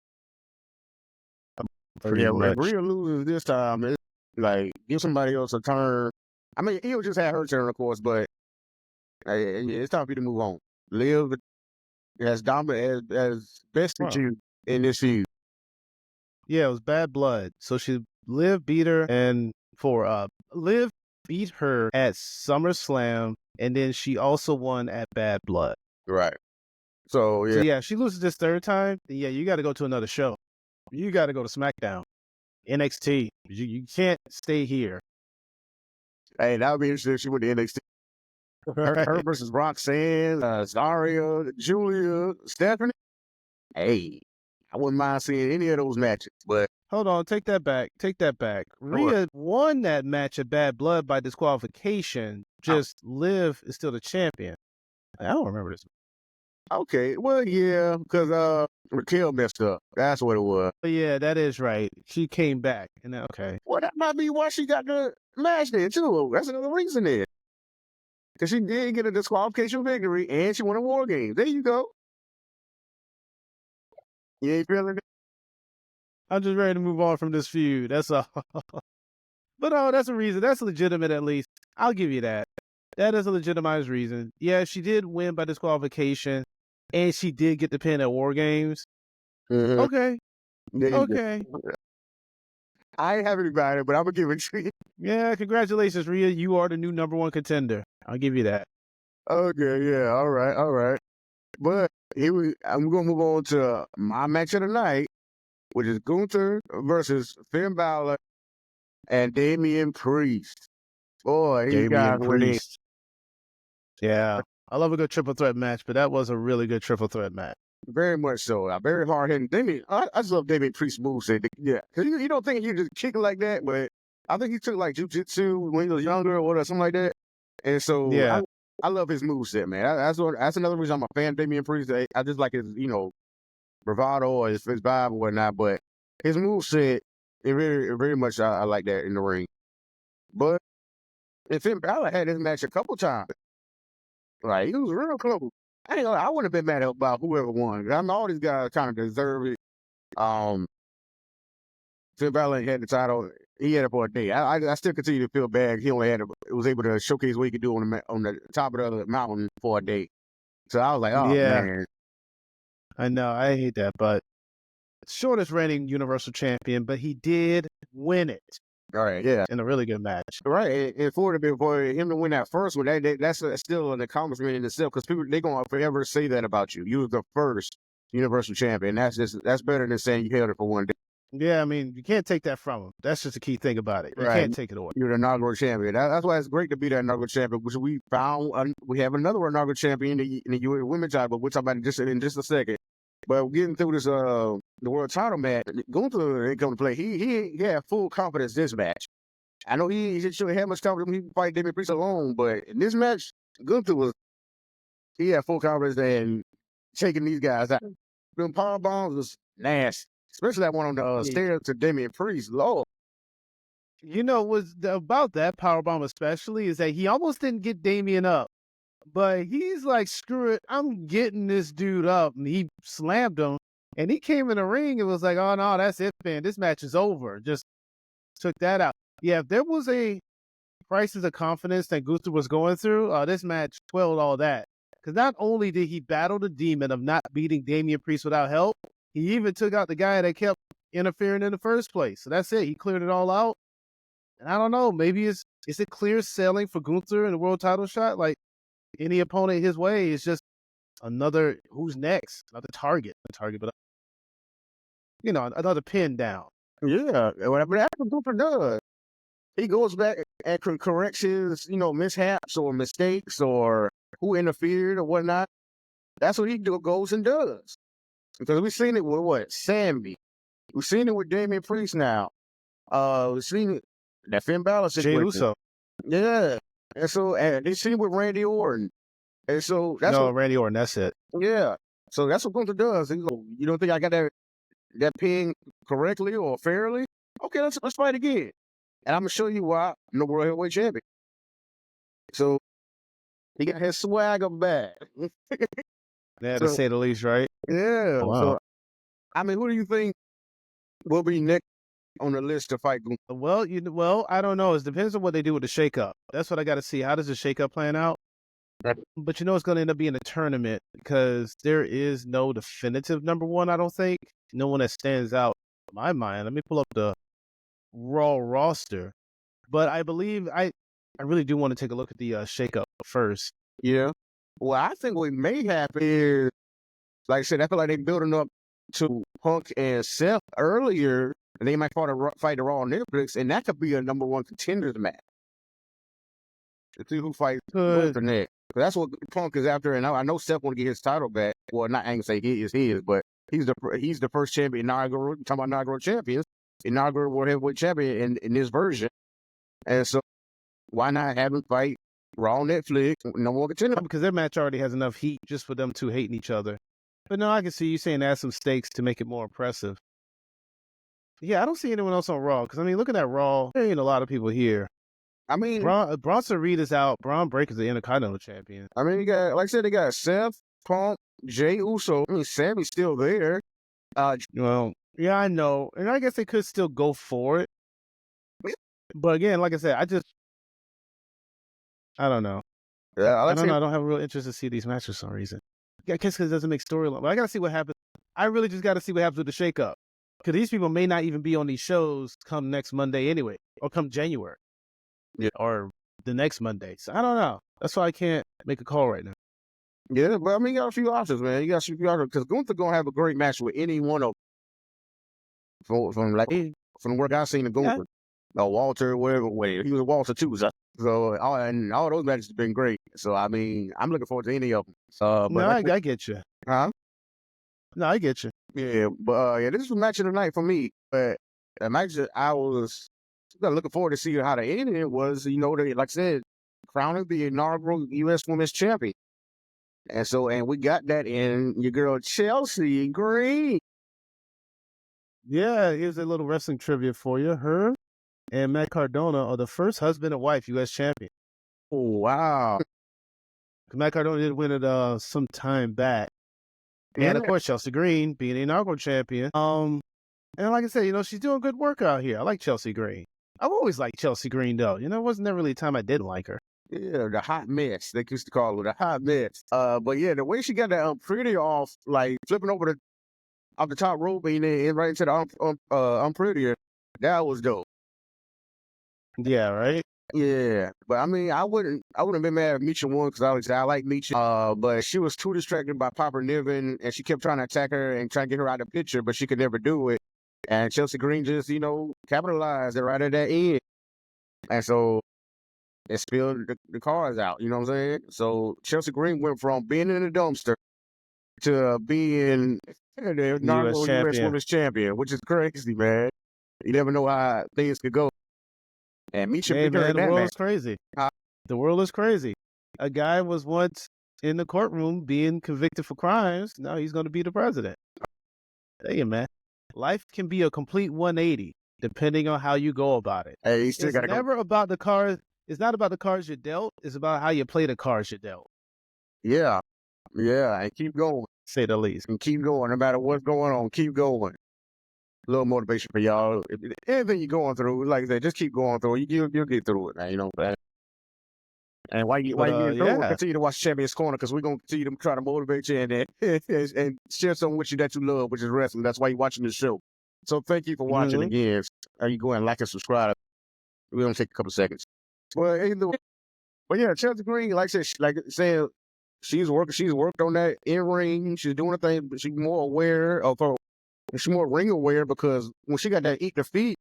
Pretty much. If Rhea loses this time, it's like give somebody else a turn. I mean, Io just had her turn, of course, but it's time for you to move on. Liv as dominant as best at you in this feud. Yeah, it was Bad Blood. So Liv beat her, and Liv beat her at SummerSlam, and then she also won at Bad Blood. Right. So yeah. She loses this third time. Yeah, you got to go to another show. You got to go to SmackDown, NXT. You can't stay here. Hey, that would be interesting if she went to NXT. Her versus Roxanne, Zaria, Julia, Stephanie. Hey, I wouldn't mind seeing any of those matches, but Hold on, take that back. Take that back. Rhea won that match at Bad Blood by disqualification. Just Liv is still the champion. I don't remember this. okay, well, yeah, because Raquel messed up. That's what it was. But yeah, that is right. She came back, and okay. Well, that might be why she got the match there too. That's another reason there. Because she did get a disqualification victory and she won a War Games. There you go. You ain't feeling it? I'm just ready to move on from this feud. That's all. But that's a reason. That's legitimate, at least. I'll give you that. That is a legitimized reason. Yeah, she did win by disqualification, and she did get the pin at War Games. Mm-hmm. Okay. Yeah, Okay. I ain't happy about it, but I'm going to give it to you. Yeah, congratulations, Rhea. You are the new #1 contender. I'll give you that. Okay, yeah, all right. But I'm going to move on to my match of the night, which is Gunther versus Finn Balor and Damien Priest. Boy, these guys went in. Yeah, I love a good triple threat match, but that was a really good triple threat match. Very much so. Very hard hitting. Damien, I just love Damien Priest's moveset. Yeah, because you don't think he just kick like that, but I think he took like jiu-jitsu when he was younger or whatever, something like that. And so Yeah. I love his moveset, man. That's another reason I'm a fan of Damien Priest. I just like his, bravado or his vibe or whatnot. But his moveset, it very much I like that in the ring. But if Finn Balor had this match a couple times, like he was real close. I wouldn't have been mad about whoever won. I mean, all these guys kind of deserve it. Finn Balor had the title. He had it for a day. I still continue to feel bad. He only was able to showcase what he could do on the top of the mountain for a day. So I was like, oh man. I know. I hate that, but shortest reigning Universal Champion, but he did win it. All right, yeah, in a really good match. Right, and for him to win that first one, that's still an accomplishment in itself because people they're gonna forever say that about you. You were the first Universal Champion. That's better than saying you held it for one day. Yeah, I mean, you can't take that from him. That's just the key thing about it. You can't take it away. You're the inaugural champion. That's why it's great to be the inaugural champion, which we found. We have another inaugural champion in the U.S. women's title, but we'll talk about it in just a second. But getting through this the world title match, Gunther ain't come to play. He had full confidence this match. I know he shouldn't have much confidence when he fight Damien Priest alone, but in this match, Gunther he had full confidence in taking these guys out. Them power bombs was nasty, especially that one on the stairs to Damien Priest. Lord. You know, what's about that powerbomb especially is that he almost didn't get Damien up, but he's like, screw it, I'm getting this dude up. And he slammed him, and he came in the ring and was like, oh, no, that's it, man. This match is over. Just took that out. Yeah, if there was a crisis of confidence that Gunther was going through, this match quelled all that. Because not only did he battle the demon of not beating Damien Priest without help, he even took out the guy that kept interfering in the first place. So that's it. He cleared it all out. And I don't know, maybe is it clear sailing for Gunther in the world title shot? Like any opponent his way is just another who's next, another target, but another pin down. Yeah, whatever that Gunther does, he goes back and corrects his mishaps or mistakes or who interfered or whatnot. That's what he goes and does. Because we've seen it with Sami, we've seen it with Damien Priest now. We've seen it. That Finn Balor situation. Yeah. And so they see it with Randy Orton. And so that's Randy Orton, that's it. Yeah. So that's what Gunther does. He goes, you don't think I got that pin correctly or fairly? Okay, let's fight again. And I'm gonna show you why I'm the World Heavyweight Champion. So he got his swagger back. Yeah, to say the least, right? Yeah. Wow. So I mean, who do you think will be next on the list to fight Gunther? Well, I don't know. It depends on what they do with the shakeup. That's what I got to see. How does the shakeup plan out? But it's going to end up being a tournament because there is no definitive #1. I don't think no one that stands out in my mind. Let me pull up the Raw roster, but I believe I really do want to take a look at the shakeup first. Yeah. Well, I think what may happen is, like I said, I feel like they're building up to Punk and Seth earlier. And they might fight the Raw on Netflix, and that could be a #1 contenders match. To see who fights Gunther next. That's what Punk is after, and I know Seth want to get his title back. Well, not I ain't gonna say he is his, but He's the first champion, inaugural. Talking about inaugural champions, inaugural World Heavyweight Champion in this version. And so, why not have him fight Raw on Netflix? No more Contender. Because their match already has enough heat just for them two hating each other. But no, I can see you saying add some stakes to make it more impressive. Yeah, I don't see anyone else on Raw. Because, I mean, looking at Raw, there ain't a lot of people here. I mean, Bronson Reed is out. Braun Breaker's the Intercontinental Champion. I mean, you got, like I said, they got Seth, Punk, Jey Uso. I mean, Sami's still there. Well, yeah, I know. And I guess they could still go for it. But again, like I said, I don't know. Yeah, I don't know. I don't have a real interest to see these matches for some reason. I guess because it doesn't make storyline. But I got to see what happens. I really just got to see what happens with the shakeup. Because these people may not even be on these shows come next Monday anyway. Or come January. Yeah. Or the next Monday. So I don't know. That's why I can't make a call right now. Yeah, but I mean, you got a few options, man. You got a few options. Because Gunther going to have a great match with any one of them. From the work I've seen of Gunther. Yeah. Walter, whatever way. He was a Walter too. So all those matches have been great. So, I mean, I'm looking forward to any of them. But no, I get you. Huh? No, I get you. Yeah, but yeah, this is a match of the night for me. But a match that I was looking forward to see how the ending was, like I said, crowning the inaugural U.S. Women's Champion. And we got that in your girl Chelsea Green. Yeah, here's a little wrestling trivia for you. Her and Matt Cardona are the first husband and wife U.S. champion. Oh, wow. Matt Cardona did win it some time back. And, of course, Chelsea Green being the inaugural champion. And like I said, she's doing good work out here. I like Chelsea Green. I've always liked Chelsea Green, though. Wasn't there really a time I didn't like her. Yeah, the hot mess. They used to call her the hot mess. But yeah, the way she got that pretty off, like flipping over off the top rope and right into the unprettier, that was dope. Yeah, right? Yeah, but I mean, I wouldn't have been mad if Micha won because I like Micha. But she was too distracted by Piper Niven, and she kept trying to attack her and try to get her out of the picture, but she could never do it. And Chelsea Green just, capitalized it right at that end. And so it spilled the cards out, you know what I'm saying? So Chelsea Green went from being in the dumpster to being the inaugural U.S. Women's Champion, which is crazy, man. You never know how things could go. And Micha the world is crazy. The world is crazy. A guy was once in the courtroom being convicted for crimes. Now he's going to be the president. Tell you, man. Life can be a complete 180 depending on how you go about it. Hey, you still it's never about the cards. It's not about the cards you're dealt. It's about how you play the cards you're dealt. Yeah. Yeah. And keep going. Say the least. And keep going. No matter what's going on, keep going. A little motivation for y'all. Anything you're going through, like I said, just keep going through it. You'll get through it, man. And while you get through it, continue to watch Champion's Corner because we're going to continue to try to motivate you and share something with you that you love, which is wrestling. That's why you're watching this show. So thank you for watching again. You go and like and subscribe. We're going to take a couple seconds. Well, but yeah, Chelsea Green, like I said, she's worked on that in-ring. She's doing a thing, but she's more aware of her. She's more ring aware because when she got that eat defeat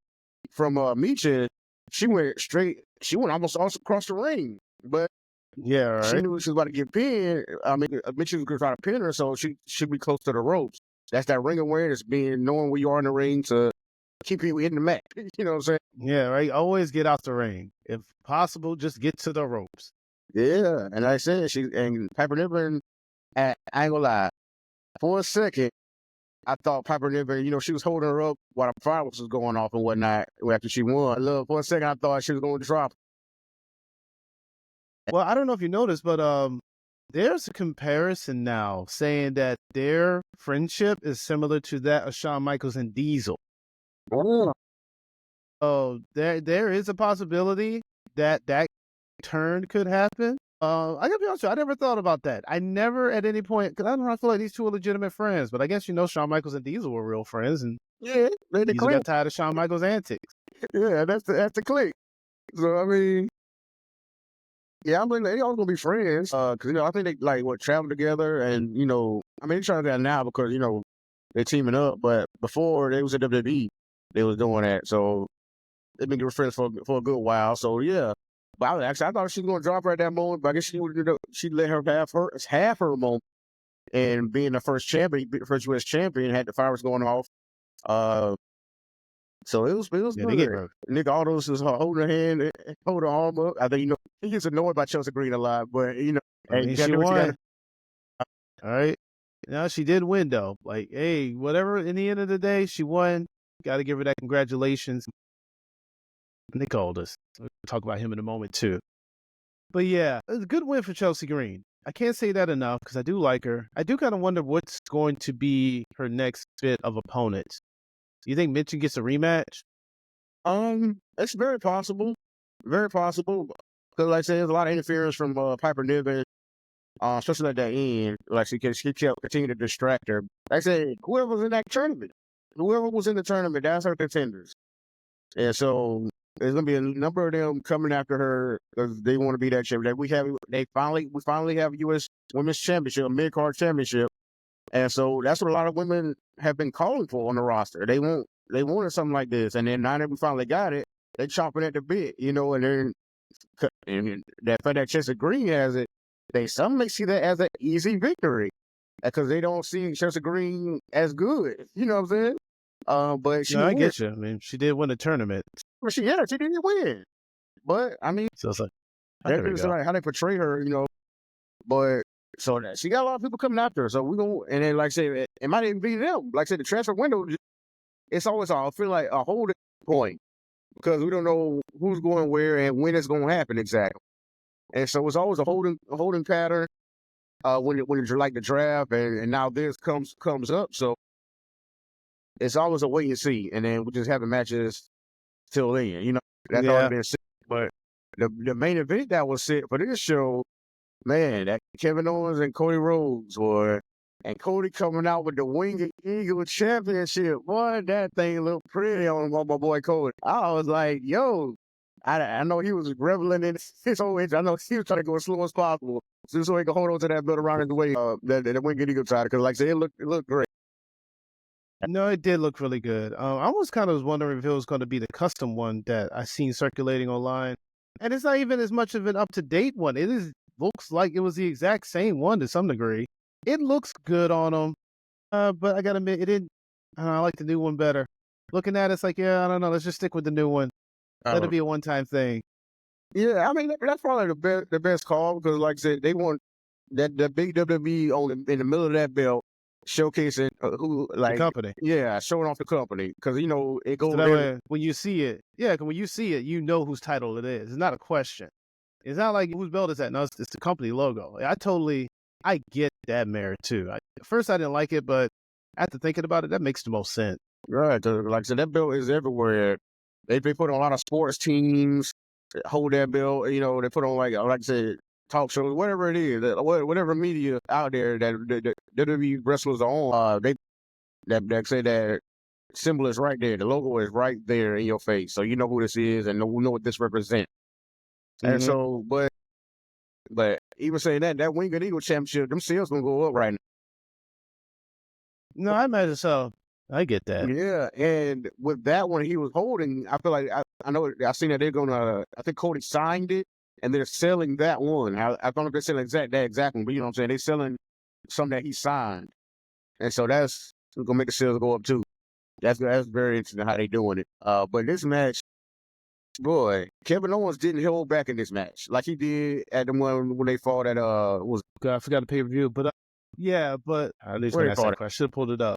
from Micha, she went almost across the ring. But yeah, right. She knew she was about to get pinned. I mean, Micha was going to try to pin her, so she should be close to the ropes. That's that ring awareness, knowing where you are in the ring to keep you in the match. You know what I'm saying? Yeah, right. Always get out the ring. If possible, just get to the ropes. Yeah, and like I said, and Piper Niven, I ain't gonna lie, for a second, I thought Piper Niven, she was holding her up while the fireworks was going off and whatnot after she won. For a second, I thought she was going to drop. Well, I don't know if you noticed, but there's a comparison now saying that their friendship is similar to that of Shawn Michaels and Diesel. Oh. So there is a possibility that turn could happen. I gotta be honest with you, I never thought about that. I never at any point, because I don't know, I feel like these two are legitimate friends, but I guess Shawn Michaels and Diesel were real friends, and Diesel got tired of Shawn Michaels' antics. Yeah, that's the click. So I mean, yeah, I mean they all gonna be friends. Because I think they travel together, and they're trying to do that now because they're teaming up. But before they was at WWE, they was doing that. So they've been friends for a good while. So yeah. But I thought she was going to drop her at that moment, but I guess she let her have her moment. and being the first champion, first U.S. champion, had the fireworks going off. So it was Yeah, they get good. her. Nick Aldis was holding her hand, hold her arm up. I think he gets annoyed by Chelsea Green a lot, but I hey, mean, you she gotta do what you won. gotta. All right. Now she did win though. Like, hey, whatever. In the end of the day, she won. Got to give her that congratulations. Nick Aldis. We'll talk about him in a moment too. But yeah, it was a good win for Chelsea Green. I can't say that enough because I do like her. I do kind of wonder what's going to be her next bit of opponents. Do you think Mitchell gets a rematch? It's very possible, very possible. Because like I said, there's a lot of interference from Piper Niven, especially at the end. Like she kept continuing to distract her. Like I said, whoever was in that tournament, whoever was in the tournament, that's her contenders. And so there's gonna be a number of them coming after her because they want to be that champion. We finally have U.S. Women's Championship, mid card championship, and so that's what a lot of women have been calling for on the roster. They wanted something like this, and then now that we finally got it, they're chomping at the bit, and then and that fact that Chelsea Green has it, some may see that as an easy victory because they don't see Chelsea Green as good. You know what I'm saying? But she No, I won. get you. I mean, she did win a tournament. Well, she didn't win. But I mean, So it's like, that's there we just go. like how they portray her, But so that she got a lot of people coming after her. So we gonna, and then like I said, it might even be them. Like I said, the transfer window, it's always I feel like a holding point because we don't know who's going where and when it's going to happen exactly. And so it's always a holding pattern when it's like the draft, and now this comes up. So it's always a wait and see, and then we just have the matches till then. That's already Yeah. been set. But the main event that was set for this show, man, that Kevin Owens and Cody Rhodes, and Cody coming out with the Winged Eagle Championship. Boy, that thing looked pretty on my boy Cody. I was like, yo, I know he was reveling in his own age. I know he was trying to go as slow as possible so he could hold on to that belt around his way, that Winged Eagle title. Because, like I said, it looked great. No, it did look really good. I was kind of wondering if it was going to be the custom one that I seen circulating online, and it's not even as much of an up to date one. Looks like it was the exact same one to some degree. It looks good on them, but I gotta admit, it didn't. I like the new one better. Looking at it, it's like, yeah, I don't know. Let's just stick with the new one. Let it be a one-time thing. Yeah, I mean that's probably the best call because, like I said, they want that the big WWE in the middle of that belt showcasing who The like company. showing off the company because it So goes that there. way, when you see it, you know whose title it is. It's not a question. It's not like whose belt is that. No, it's the company logo. I get that merit too. At first, I didn't like it, but after thinking about it, that makes the most sense. Right, 'cause like I said, that belt is everywhere. They put on a lot of sports teams hold that belt. They put on like I said, talk shows, whatever it is, whatever media out there that WWE wrestlers are on. That say that symbol is right there. The logo is right there in your face, so you know who this is and know what this represents. And Mm-hmm. so, but even saying that Winged Eagle Championship, them sales gonna go up right now. No, I imagine so. I get that. Yeah, and with that one he was holding, I feel like I know I seen that they're gonna. I think Cody signed it, and they're selling that one. I don't know if they're selling that exact one, but you know what I'm saying. They're selling something that he signed, and so that's gonna make the sales go up too. That's very interesting how they doing it. But this match, boy, Kevin Owens didn't hold back in this match like he did at the one when they fought at was God, I forgot the pay-per-view, but yeah, but at least where when they I fought said it. I should have pulled it up.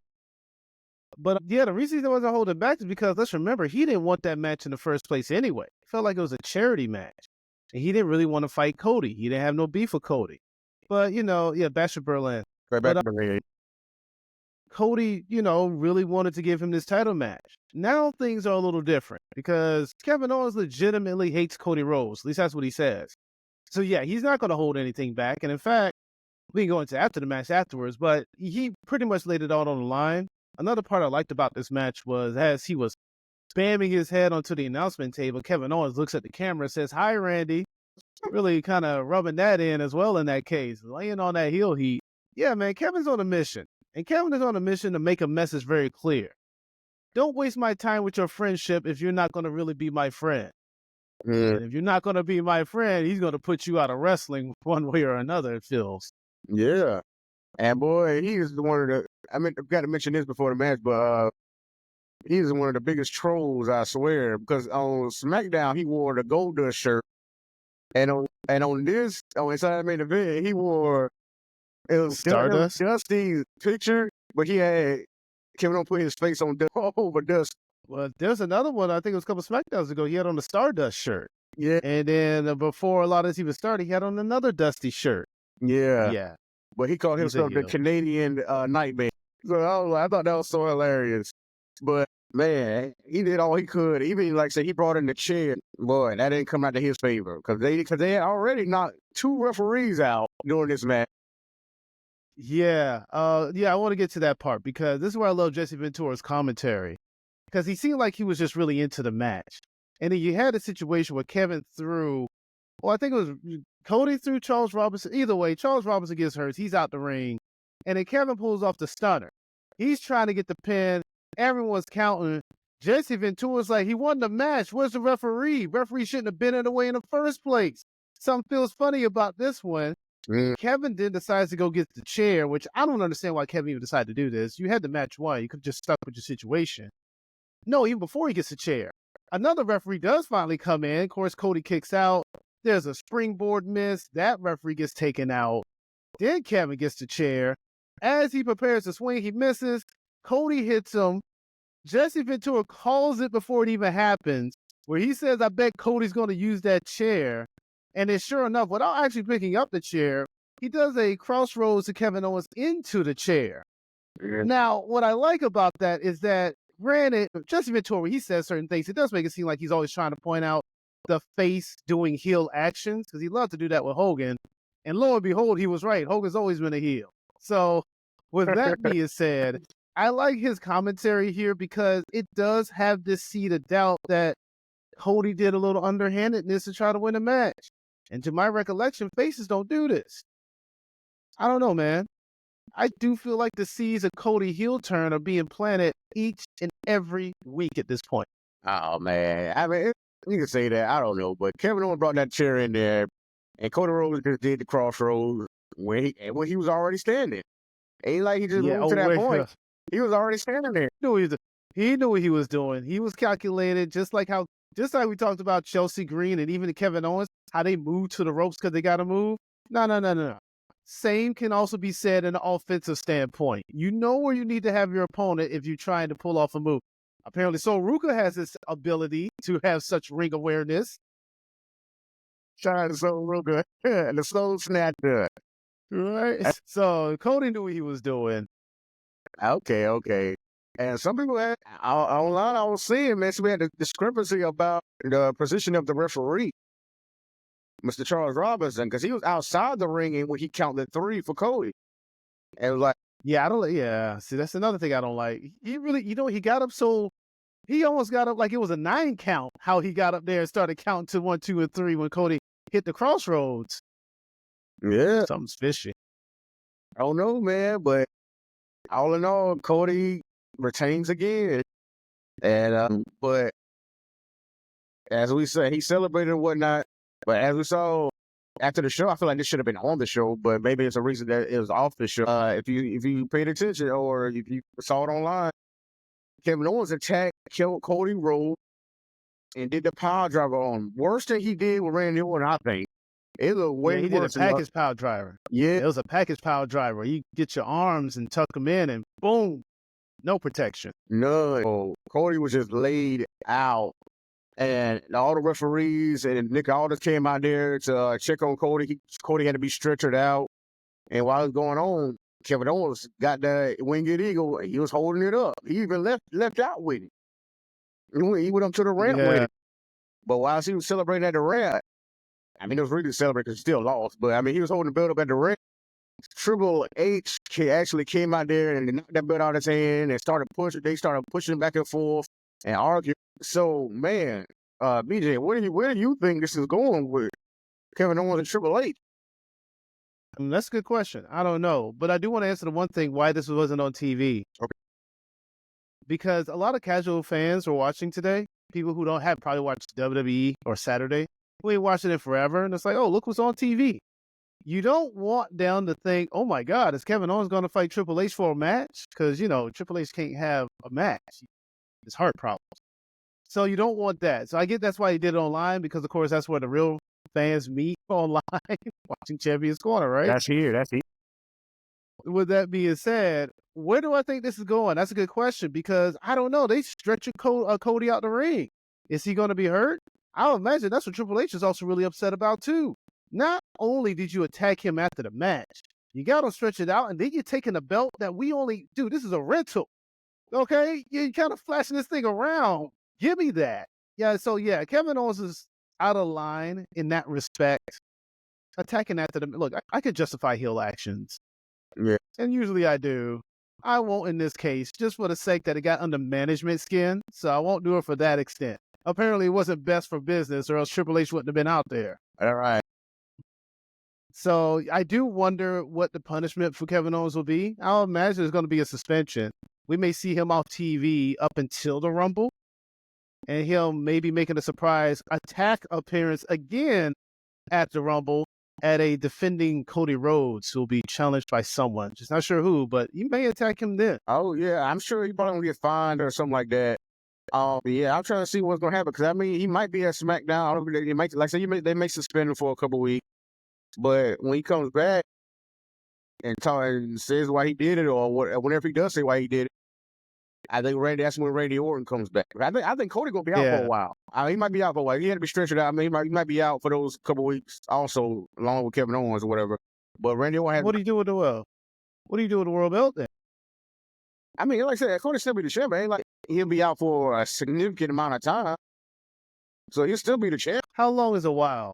But yeah, the reason he wasn't holding back is because let's remember he didn't want that match in the first place anyway. It felt like it was a charity match, and he didn't really want to fight Cody. He didn't have no beef with Cody. But Basher Berlin. Right back to the Cody, really wanted to give him this title match. Now things are a little different because Kevin Owens legitimately hates Cody Rhodes. At least that's what he says. So yeah, he's not going to hold anything back. And in fact, we can go into after the match afterwards, but he pretty much laid it out on the line. Another part I liked about this match was as he was spamming his head onto the announcement table, Kevin Owens looks at the camera and says, "Hi, Randy." Really kind of rubbing that in as well in that case, laying on that heel heat. Yeah, man, Kevin's on a mission. And Kevin is on a mission to make a message very clear. Don't waste my time with your friendship if you're not going to really be my friend. And if you're not going to be my friend, he's going to put you out of wrestling one way or another, it feels. Yeah. And boy, he is one of the. I mean, I've got to mention this before the match, but he is one of the biggest trolls, I swear. Because on SmackDown, he wore the Goldust shirt, and on Inside Main Event, he wore it was Stardust? Dusty's picture, but he had Kevin Owens put his face on all over Dust. Well, there's another one. I think it was a couple SmackDowns ago. He had on the Stardust shirt. Yeah, And then before a lot of this even started, he had on another Dusty shirt. yeah. Yeah. But he called He's a himself the heel. Canadian Nightmare. So I thought that was so hilarious. But man, he did all he could. Even like say he brought in the chair. Boy, that didn't come out to his favor because they had already knocked 2 referees out during this match. Yeah. I want to get to that part because this is where I love Jesse Ventura's commentary. Because he seemed like he was just really into the match. And then you had a situation where Kevin threw, well, I think it was Cody threw Charles Robinson. Either way, Charles Robinson gets hurt. He's out the ring. And then Kevin pulls off the stunner. He's trying to get the pin. Everyone's counting. Jesse Ventura's like, he won the match. Where's the referee? Referee shouldn't have been in the way in the first place. Something feels funny about this one. Kevin then decides to go get the chair, which I don't understand why Kevin even decided to do this. You had the match won. You could have just stuck with your situation. No, even before he gets the chair. Another referee does finally come in. Of course, Cody kicks out. There's a springboard miss. That referee gets taken out. Then Kevin gets the chair. As he prepares to swing, he misses. Cody hits him. Jesse Ventura calls it before it even happens, where he says, I bet Cody's going to use that chair. And then sure enough, without actually picking up the chair, he does a crossroads to Kevin Owens into the chair. Now, what I like about that is that, granted, Jesse Ventura, he says certain things. It does make it seem like he's always trying to point out the face doing heel actions, because he loved to do that with Hogan. And lo and behold, he was right. Hogan's always been a heel. So with that being said, I like his commentary here because it does have this seed of doubt that Cody did a little underhandedness to try to win a match. And to my recollection, faces don't do this. I don't know, man. I do feel like the seeds of Cody heel turn are being planted each and every week at this point. Oh man, I mean you can say that. I don't know, but Kevin Owens brought that chair in there, and Cody Rhodes just did the crossroads when he was already standing. Ain't like he just moved to that point. He was already standing there. He knew what he was doing. He was calculated, just like we talked about Chelsea Green and even Kevin Owens, how they moved to the ropes because they got to move. No. Same can also be said in an offensive standpoint. You know where you need to have your opponent if you're trying to pull off a move. Apparently, Sol Ruka has this ability to have such ring awareness. Shout out to Sol Ruka. The Soul Snatcher. Right? So Cody knew what he was doing. Okay. And some people online, I was seeing, man, so we had a discrepancy about the position of the referee, Mr. Charles Robinson, because he was outside the ring and when he counted 3 for Cody. And it was like, see, that's another thing I don't like. He really, he got up he almost got up like it was a 9 count, how he got up there and started counting to 1, 2, and 3 when Cody hit the crossroads. Yeah. Something's fishy. I don't know, man, but all in all, Cody retains again. And but as we say, he celebrated and whatnot. But as we saw after the show, I feel like this should have been on the show, but maybe it's a reason that it was off the show. If you paid attention or if you saw it online, Kevin Owens attacked Cody Rhodes and did the power driver on him. Worse than he did with Randy Orton, I think. It was way he did worse. A package power driver. Yeah. It was a package power driver. You get your arms and tuck them in and boom, no protection. None. So Cody was just laid out. And all the referees and Nick Aldis came out there to check on Cody. Cody had to be stretchered out. And while it was going on, Kevin Owens got the winged eagle. He was holding it up. He even left out with it. He went up to the ramp with it. But while he was celebrating at the ramp, I mean, it was really celebrating because he still lost. But, I mean, he was holding the belt up at the ramp. Triple H actually came out there and knocked that belt out of his hand and started pushing. They started pushing back and forth and arguing. So, man, BJ, where do you think this is going with Kevin Owens and Triple H? That's a good question. I don't know. But I do want to answer the one thing why this wasn't on TV. Okay. Because a lot of casual fans are watching today, people who don't have probably watched WWE or Saturday, who ain't watching it forever. And it's like, oh, look what's on TV. you don't want them to think, oh my God, is Kevin Owens going to fight Triple H for a match? Because, Triple H can't have a match. It's heart problems. So you don't want that. So I get that's why he did it online, because, of course, that's where the real fans meet online, watching Champions Corner, right? That's here. With that being said, where do I think this is going? That's a good question, because I don't know. They stretching Cody out the ring. Is he going to be hurt? I would imagine that's what Triple H is also really upset about, too. Not only did you attack him after the match, you got to stretch it out, and then you're taking a belt that dude, this is a rental. Okay? You're kind of flashing this thing around. Give me that. Yeah, so yeah, Kevin Owens is out of line in that respect. Attacking after the look, I could justify heel actions. Yeah. And usually I do. I won't in this case, just for the sake that it got under management skin, so I won't do it for that extent. Apparently it wasn't best for business, or else Triple H wouldn't have been out there. All right. So I do wonder what the punishment for Kevin Owens will be. I'll imagine it's going to be a suspension. We may see him off TV up until the Rumble, and him maybe making a surprise attack appearance again at the Rumble at a defending Cody Rhodes, who will be challenged by someone. Just not sure who, but you may attack him then. Oh, yeah. I'm sure he probably gonna get fined or something like that. Yeah, I'm trying to see what's going to happen, because, I mean, he might be at SmackDown. I don't know, like I said, they may suspend him for a couple weeks. But when he comes back and says why he did it, or whenever he does say why he did it, I think that's when Randy Orton comes back. I think Cody gonna be out for a while. He might be out for a while. He had to be stretched out. I mean, he might be out for those couple weeks also, along with Kevin Owens or whatever. But Randy Orton. What do you do with the world? What do you do with the world belt then? I mean, like I said, Cody still be the champ. Ain't like he'll be out for a significant amount of time, so he'll still be the champ. How long is a while?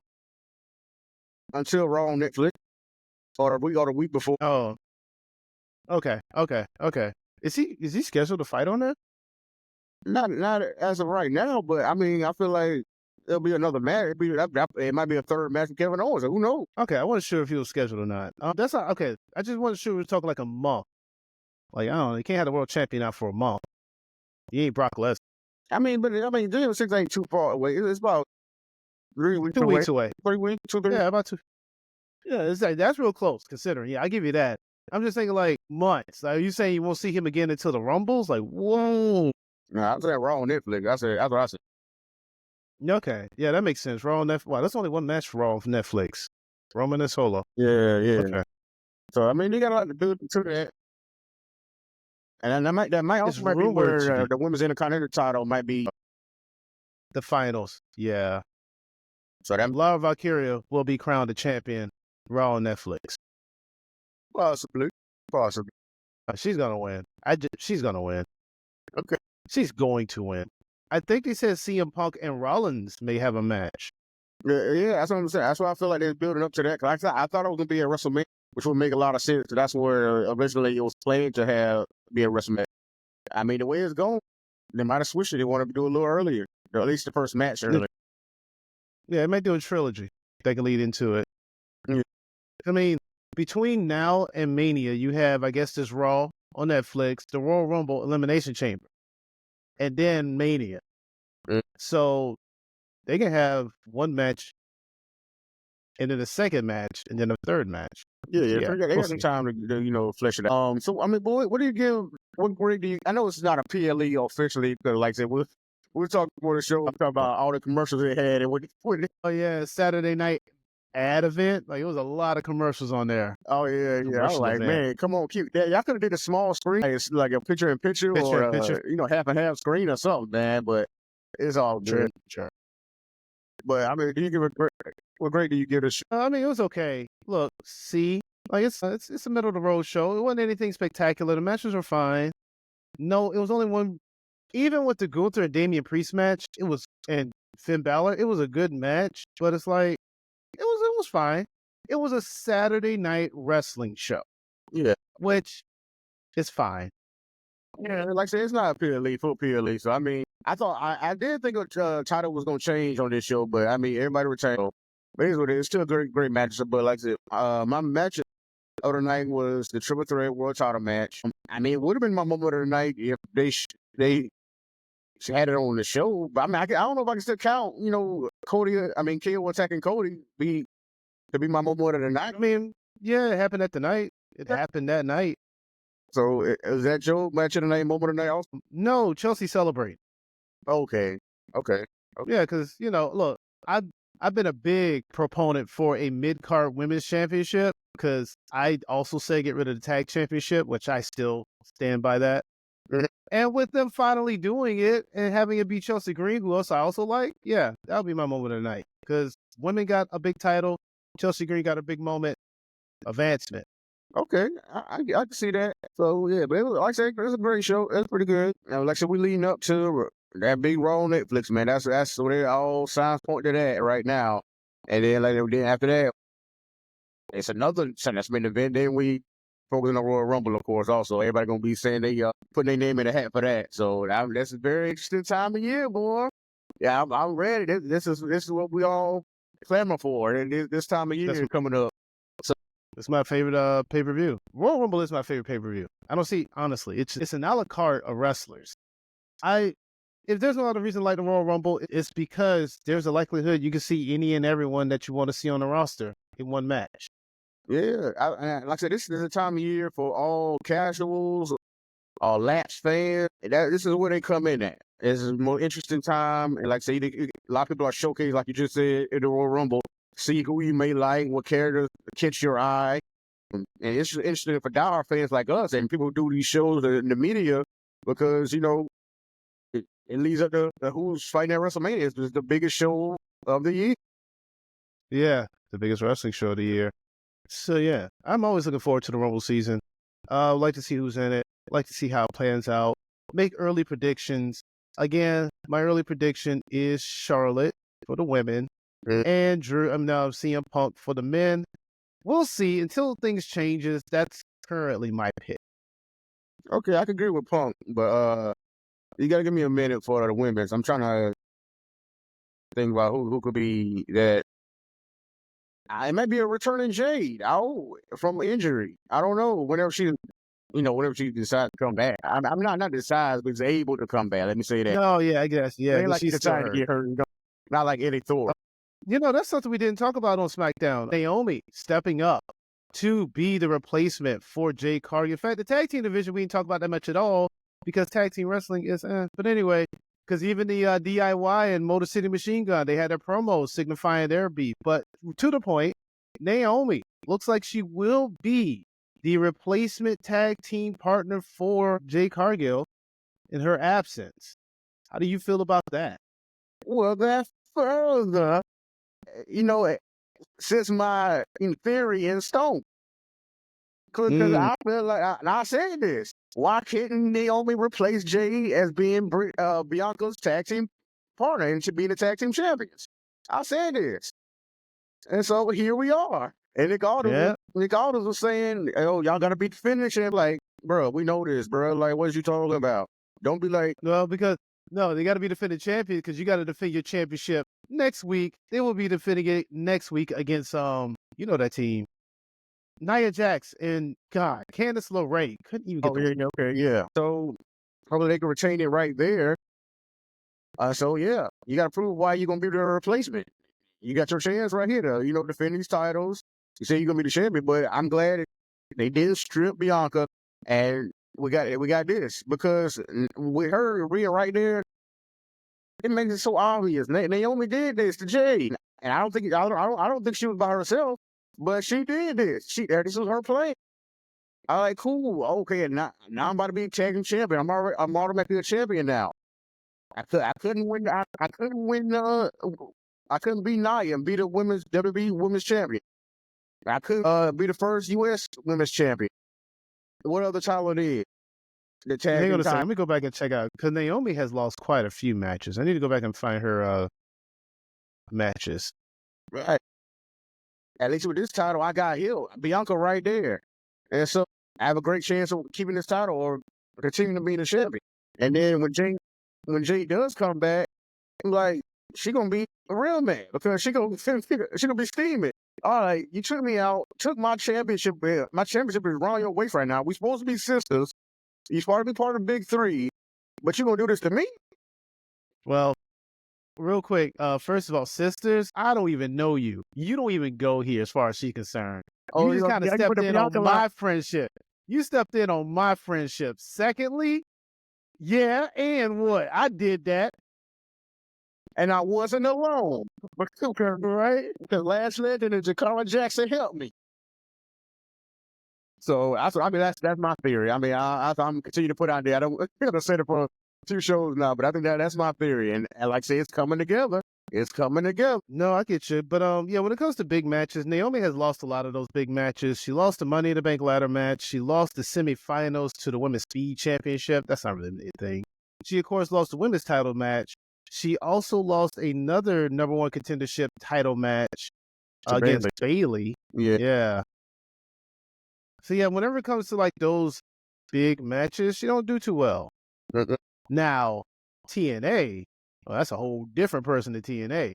Until Raw on Netflix, or the week before. Oh, okay. Is he scheduled to fight on that? Not as of right now, but I mean, I feel like there'll be another match. It might be a third match with Kevin Owens. Who knows? Okay, I wasn't sure if he was scheduled or not. That's not okay. I just wasn't sure we were talking like a month. Like, I don't know, you can't have the world champion out for a month. He ain't Brock Lesnar. I mean, January 6th ain't too far away. It's about 3 weeks 2 weeks away. 3 weeks, 2, 3. Yeah, about 2. Yeah, it's like, that's real close considering. Yeah, I give you that. I'm just thinking like months. Like, are you saying you won't see him again until the Rumbles? Like, whoa. Nah, I said Raw on Netflix. That's what I said. Okay, yeah, that makes sense. Raw on Netflix. Wow, that's only one match for Raw on Netflix. Roman and Solo. Yeah. Okay. So I mean, they got a lot to do to that. And that might also might be where the women's Intercontinental title might be the finals. Yeah. So that Lara Valkyria will be crowned the champion. Raw on Netflix. Possibly. She's gonna win. She's gonna win. Okay. She's going to win. I think they said CM Punk and Rollins may have a match. Yeah, that's what I'm saying. That's why I feel like they're building up to that. Cause I thought it was gonna be a WrestleMania, which would make a lot of sense. That's where originally it was planned to be a WrestleMania. I mean, the way it's going, they might have switched it. They wanted to do it a little earlier, or at least the first match earlier. Yeah, it might do a trilogy. They can lead into it. Yeah. I mean, between now and Mania, you have, I guess, this Raw on Netflix, the Royal Rumble Elimination Chamber, and then Mania. Mm. So they can have one match, and then a second match, and then a third match. Yeah. They got some time to flesh it out. So I mean, boy, what do you give? What grade do you? I know it's not a PLE officially, because like I said, we're talking for the show. I'm talking about all the commercials they had, and what. Oh yeah, Saturday night ad event. Like, it was a lot of commercials on there. Oh yeah. I was like, man, come on, cute. Y'all could have did a small screen, like a picture-in-picture, or half and half screen or something, man. But it's all good. Sure. But I mean, do you give what grade do you give this? I mean, it was okay. Look, C. Like, it's a middle of the road show. It wasn't anything spectacular. The matches were fine. No, it was only one. Even with the Gunther and Damien Priest match, and Finn Balor, it was a good match. But it's like, it was fine. It was a Saturday night wrestling show. Yeah, which is fine. Yeah, like I said, it's not a full PLE. So I mean, I did think a title was gonna change on this show, but I mean, everybody retained. But here's what it is. Still a great match. But like I said, my match of the night was the Triple Threat World Title match. I mean, it would have been my moment of the night if they had it on the show. But I mean, I don't know if I can still count. Cody. I mean, KO attacking Cody. to be my moment of the night. I mean, yeah, it happened at the night. It happened that night. So is that your match of the night, moment of the night also? No, Chelsea celebrate. Okay. Yeah, because look, I've been a big proponent for a mid-card women's championship because I also say get rid of the tag championship, which I still stand by that. Mhm. And with them finally doing it and having it be Chelsea Green, who else I also like, yeah, that'll be my moment of the night because women got a big title, Chelsea Green got a big moment, advancement. Okay, I can see that. So yeah, but like I said, it was a great show. It's pretty good. Like I said, we leading up to that big Raw on Netflix, man. That's where all signs point to that right now. And then after that, it's another that's been event. Then we focus on the Royal Rumble, of course. Also, everybody gonna be saying they putting their name in the hat for that. So that's a very interesting time of year, boy. Yeah, I'm ready. This is what we all clamor for, and this time of year is coming up. It's my favorite pay-per-view. Royal Rumble is my favorite pay-per-view. I don't see, honestly, it's an a la carte of wrestlers. If there's no other reason to like the Royal Rumble, it's because there's a likelihood you can see any and everyone that you want to see on the roster in one match. Yeah, like I said, this is a time of year for all casuals, all lapsed fans. This is where they come in at. This is a more interesting time. And like I say, a lot of people are showcased, like you just said, in the Royal Rumble. See who you may like, what characters catch your eye. And it's just interesting for diehard fans like us and people who do these shows in the media because, it leads up to who's fighting at WrestleMania. It's the biggest show of the year. Yeah, the biggest wrestling show of the year. So yeah, I'm always looking forward to the Rumble season. I'd like to see who's in it. Like to see how it plans out. Make early predictions. Again, my early prediction is Charlotte for the women. And Drew, I'm now CM Punk for the men. We'll see. Until things changes, that's currently my pick. Okay, I can agree with Punk, but you gotta give me a minute for the women's. I'm trying to think about who could be that. It might be a returning Jade from injury. I don't know. Whenever she decides to come back, I'm not decides, but is able to come back. Let me say that. No, yeah, I guess. Yeah, ain't like she's she's trying to get hurt. Not like Eddie Thor. That's something we didn't talk about on SmackDown. Naomi stepping up to be the replacement for Jade Cargill. In fact, the tag team division, we didn't talk about that much at all because tag team wrestling is But anyway, because even the DIY and Motor City Machine Gun, they had their promos signifying their beef. But to the point, Naomi looks like she will be the replacement tag team partner for Jade Cargill in her absence. How do you feel about that? Well, that further, since my theory in stone. Because I feel like, I said this, why couldn't Naomi replace Jade as being Bianca's tag team partner and should be the tag team champions? I said this. And so here we are. And Nick Aldis was saying, oh, y'all got to beat the finish. And like, bro, we know this, bro. Like, what you talking about? Don't be like. Well, because, no, they got to be defending champion because you got to defend your championship next week. They will be defending it next week against, that team. Nia Jax and Candice LeRae couldn't even get yeah. So probably they can retain it right there. So yeah, you got to prove why you're gonna be the replacement. You got your chance right here to defend these titles. You say you're gonna be the champion, but I'm glad they didn't strip Bianca, and we got this because with her Rhea right there, it makes it so obvious. Naomi did this to Jade, and I don't think she was by herself. But she did this. This was her plan. I like, cool. Okay, now I'm about to be tag team champion. I'm automatically a champion now. I couldn't win. I couldn't win. I couldn't be Nia and be the WWE women's champion. I could be the first U.S. women's champion. What other title it is? The tag team title. Let me go back and check out because Naomi has lost quite a few matches. I need to go back and find her matches. Right. At least with this title, I got Bianca right there. And so I have a great chance of keeping this title or continuing to be the champion. And then when Jade does come back, I'm like, she gonna be a real man because she gonna be steaming. All right, you took me out, took my championship. My championship is around your waist right now. We supposed to be sisters. You supposed to be part of the big three, but you gonna do this to me? Well, real quick, first of all, sisters, I don't even know you. You don't even go here as far as she's concerned. Oh, You just kind of yeah, you put stepped the in on Bianca line. my friendship. You stepped in on my friendship. Secondly, yeah, and what? I did that. And I wasn't alone. Right? Because Lash Legend and Jakara Jackson helped me. So that's my theory. I mean, I'm continue to put out there. I'm gonna say it for 2 shows now, but I think that's my theory. And like I say, it's coming together. It's coming together. No, I get you. But yeah, when it comes to big matches, Naomi has lost a lot of those big matches. She lost the Money in the Bank ladder match. She lost the semifinals to the Women's Speed Championship. That's not really a thing. She, of course, lost the women's title match. She also lost another number 1 contendership title match against Bailey. Yeah. So yeah, whenever it comes to like those big matches, she don't do too well. Now, TNA, well, that's a whole different person to TNA.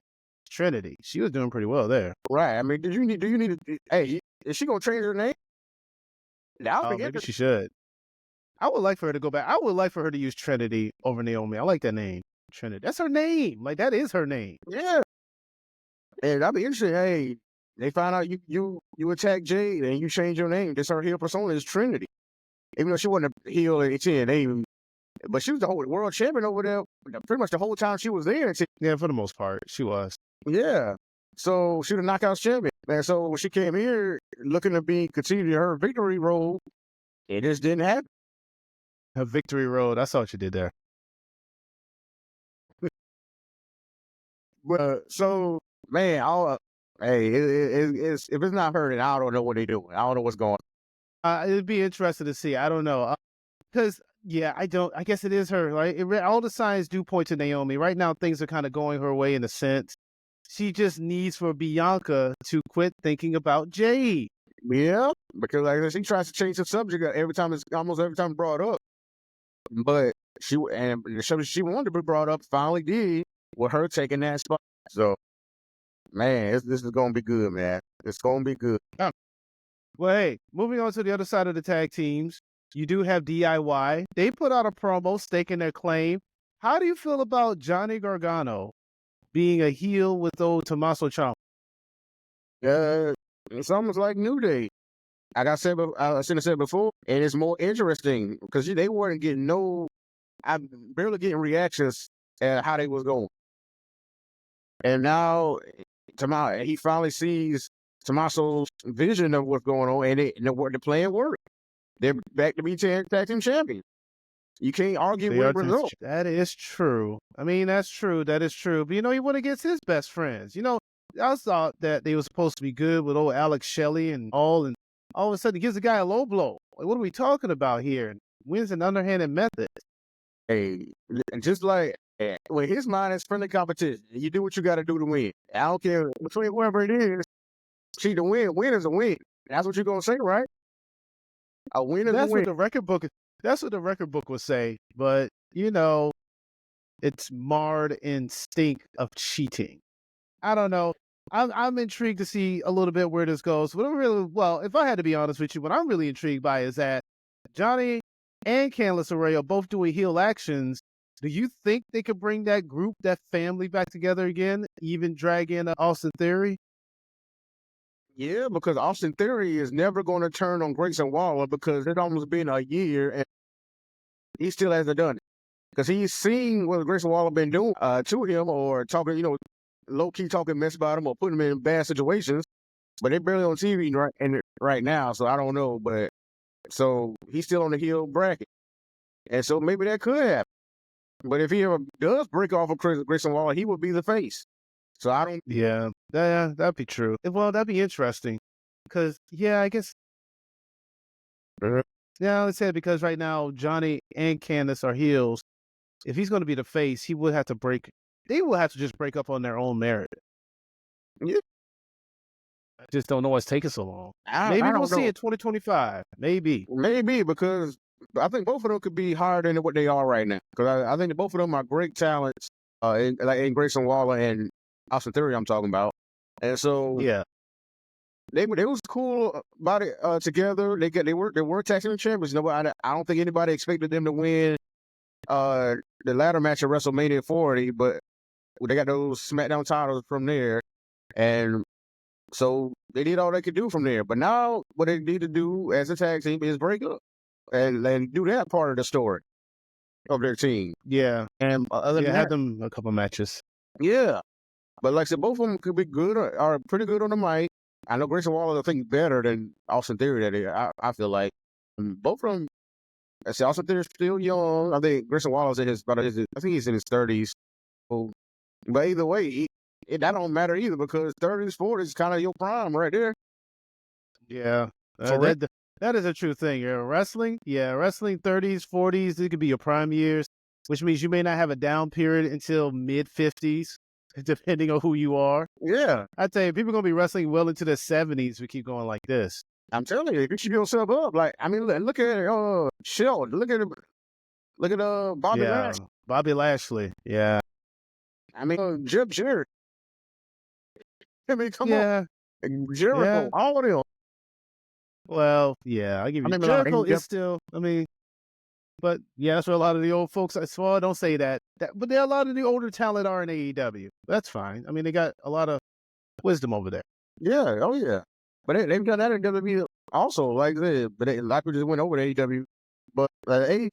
Trinity, she was doing pretty well there. Right. I mean, do you need to? Hey, is she gonna change her name? Maybe she should. I would like for her to go back. I would like for her to use Trinity over Naomi. I like that name, Trinity. That's her name. Like that is her name. Yeah. And I'd be interested. Hey, they find out you attack Jade and you change your name. This her heel persona is Trinity. Even though she wasn't a heel in TNA, but she was the whole world champion over there pretty much the whole time she was there. Yeah, for the most part, she was. Yeah. So she was a knockouts champion. And so when she came here looking to continue her victory road, it just didn't happen. Her victory road. I saw what you did there. So man, if it's not her, then I don't know what they're doing. I don't know what's going on. It'd be interesting to see. I don't know. Because, yeah, I guess it is her, right? All the signs do point to Naomi. Right now, things are kind of going her way in a sense. She just needs for Bianca to quit thinking about Jade. Yeah, because like she tries to change the subject almost every time brought up. But the show she wanted to be brought up finally did with her taking that spot. So, man, this is gonna be good, man. It's gonna be good. Well, hey, moving on to the other side of the tag teams, you do have DIY. They put out a promo staking their claim. How do you feel about Johnny Gargano being a heel with old Tommaso Ciampa? It's almost like New Day. Like I said before, and it's more interesting because they weren't getting I'm barely getting reactions at how they was going. And now he finally sees Tommaso's vision of what's going on, and the plan worked. They're back to be tag team champions. You can't argue with the result. That is true. I mean, that's true. That is true. But, he went against his best friends. I thought that they were supposed to be good with old Alex Shelley and all of a sudden he gives the guy a low blow. Like, what are we talking about here? And wins an underhanded method. Hey, just like when his mind is friendly competition, you do what you got to do to win. I don't care between whoever it is. See, the win is a win. That's what you're gonna say, right? A win is a win. That's what the record book would say. But it's marred in stink of cheating. I don't know. I'm intrigued to see a little bit where this goes. But if I had to be honest with you, what I'm really intrigued by is that Johnny and Candice LeRae are both doing heel actions. Do you think they could bring that group, that family back together again, even drag in Austin Theory? Yeah, because Austin Theory is never going to turn on Grayson Waller because it's almost been a year and he still hasn't done it. Because he's seen what Grayson Waller been doing to him or talking, low-key talking mess about him or putting him in bad situations. But they're barely on TV right now, so I don't know. But so he's still on the heel bracket. And so maybe that could happen. But if he ever does break off of Grayson Waller, he would be the face. So I don't. Yeah, that'd be true. Well, that'd be interesting. Because, I guess. Yeah, let's say because right now Johnny and Candice are heels. If he's going to be the face, they will have to just break up on their own merit. Yeah. I just don't know what's taking so long. Maybe we'll see in 2025. Maybe because I think both of them could be higher than what they are right now. Because I think that both of them are great talents, in Grayson Waller and Austin Theory. I'm talking about, and so they was cool about it together. They were tag team champions. I don't think anybody expected them to win the ladder match at WrestleMania 40, but They got those SmackDown titles from there, and so they did all they could do from there. But now what they need to do as a tag team is break up and do that part of the story of their team. Yeah. And other than Had that, them a couple matches. yeah. But like I said, both of them could be good or are pretty good on the mic. I know Grayson Waller, I think, better than Austin Theory. I feel like both of them. I see Austin Theory's still young. I think Grayson Waller's I think he's in his 30s. So, but either way, that don't matter either because 30s, 40s is kind of your prime right there. Yeah. For That is a true thing. Wrestling, 30s, 40s, it could be your prime years, which means you may not have a down period until mid-50s, depending on who you are. Yeah. I tell you, people are going to be wrestling well into their 70s if we keep going like this. I'm telling you, you should build yourself up. Like, I mean, look at Sheldon. Look at Bobby Lashley. Bobby Lashley. Yeah. I mean, Jeff Jarrett. I mean, come on. Jericho, Yeah. all of them. Well, yeah, I give you Jericho is still, but yeah, that's where a lot of the old folks, well, don't say that, but there are a lot of the older talent are in AEW. That's fine. I mean, they got a lot of wisdom over there. Yeah, oh yeah. But they've done that in WWE also, like that. But a lot of people just went over to AEW. But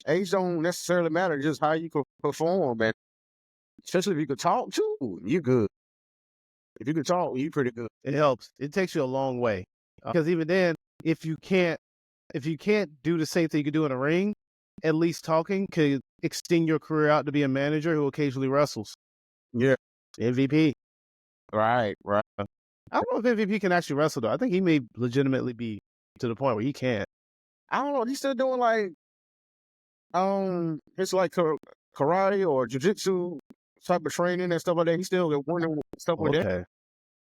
age don't necessarily matter, just how you can perform, man. Especially if you can talk too, you good. If you can talk, you pretty good. It helps. It takes you a long way. Because even then, if you can't do the same thing you can do in a ring, at least talking could extend your career out to be a manager who occasionally wrestles. Yeah. MVP. Right. I don't know if MVP can actually wrestle, though. I think he may legitimately be to the point where he can't. I don't know. He's still doing like, it's like karate or jiu-jitsu type of training and stuff like that. He's still doing stuff with that.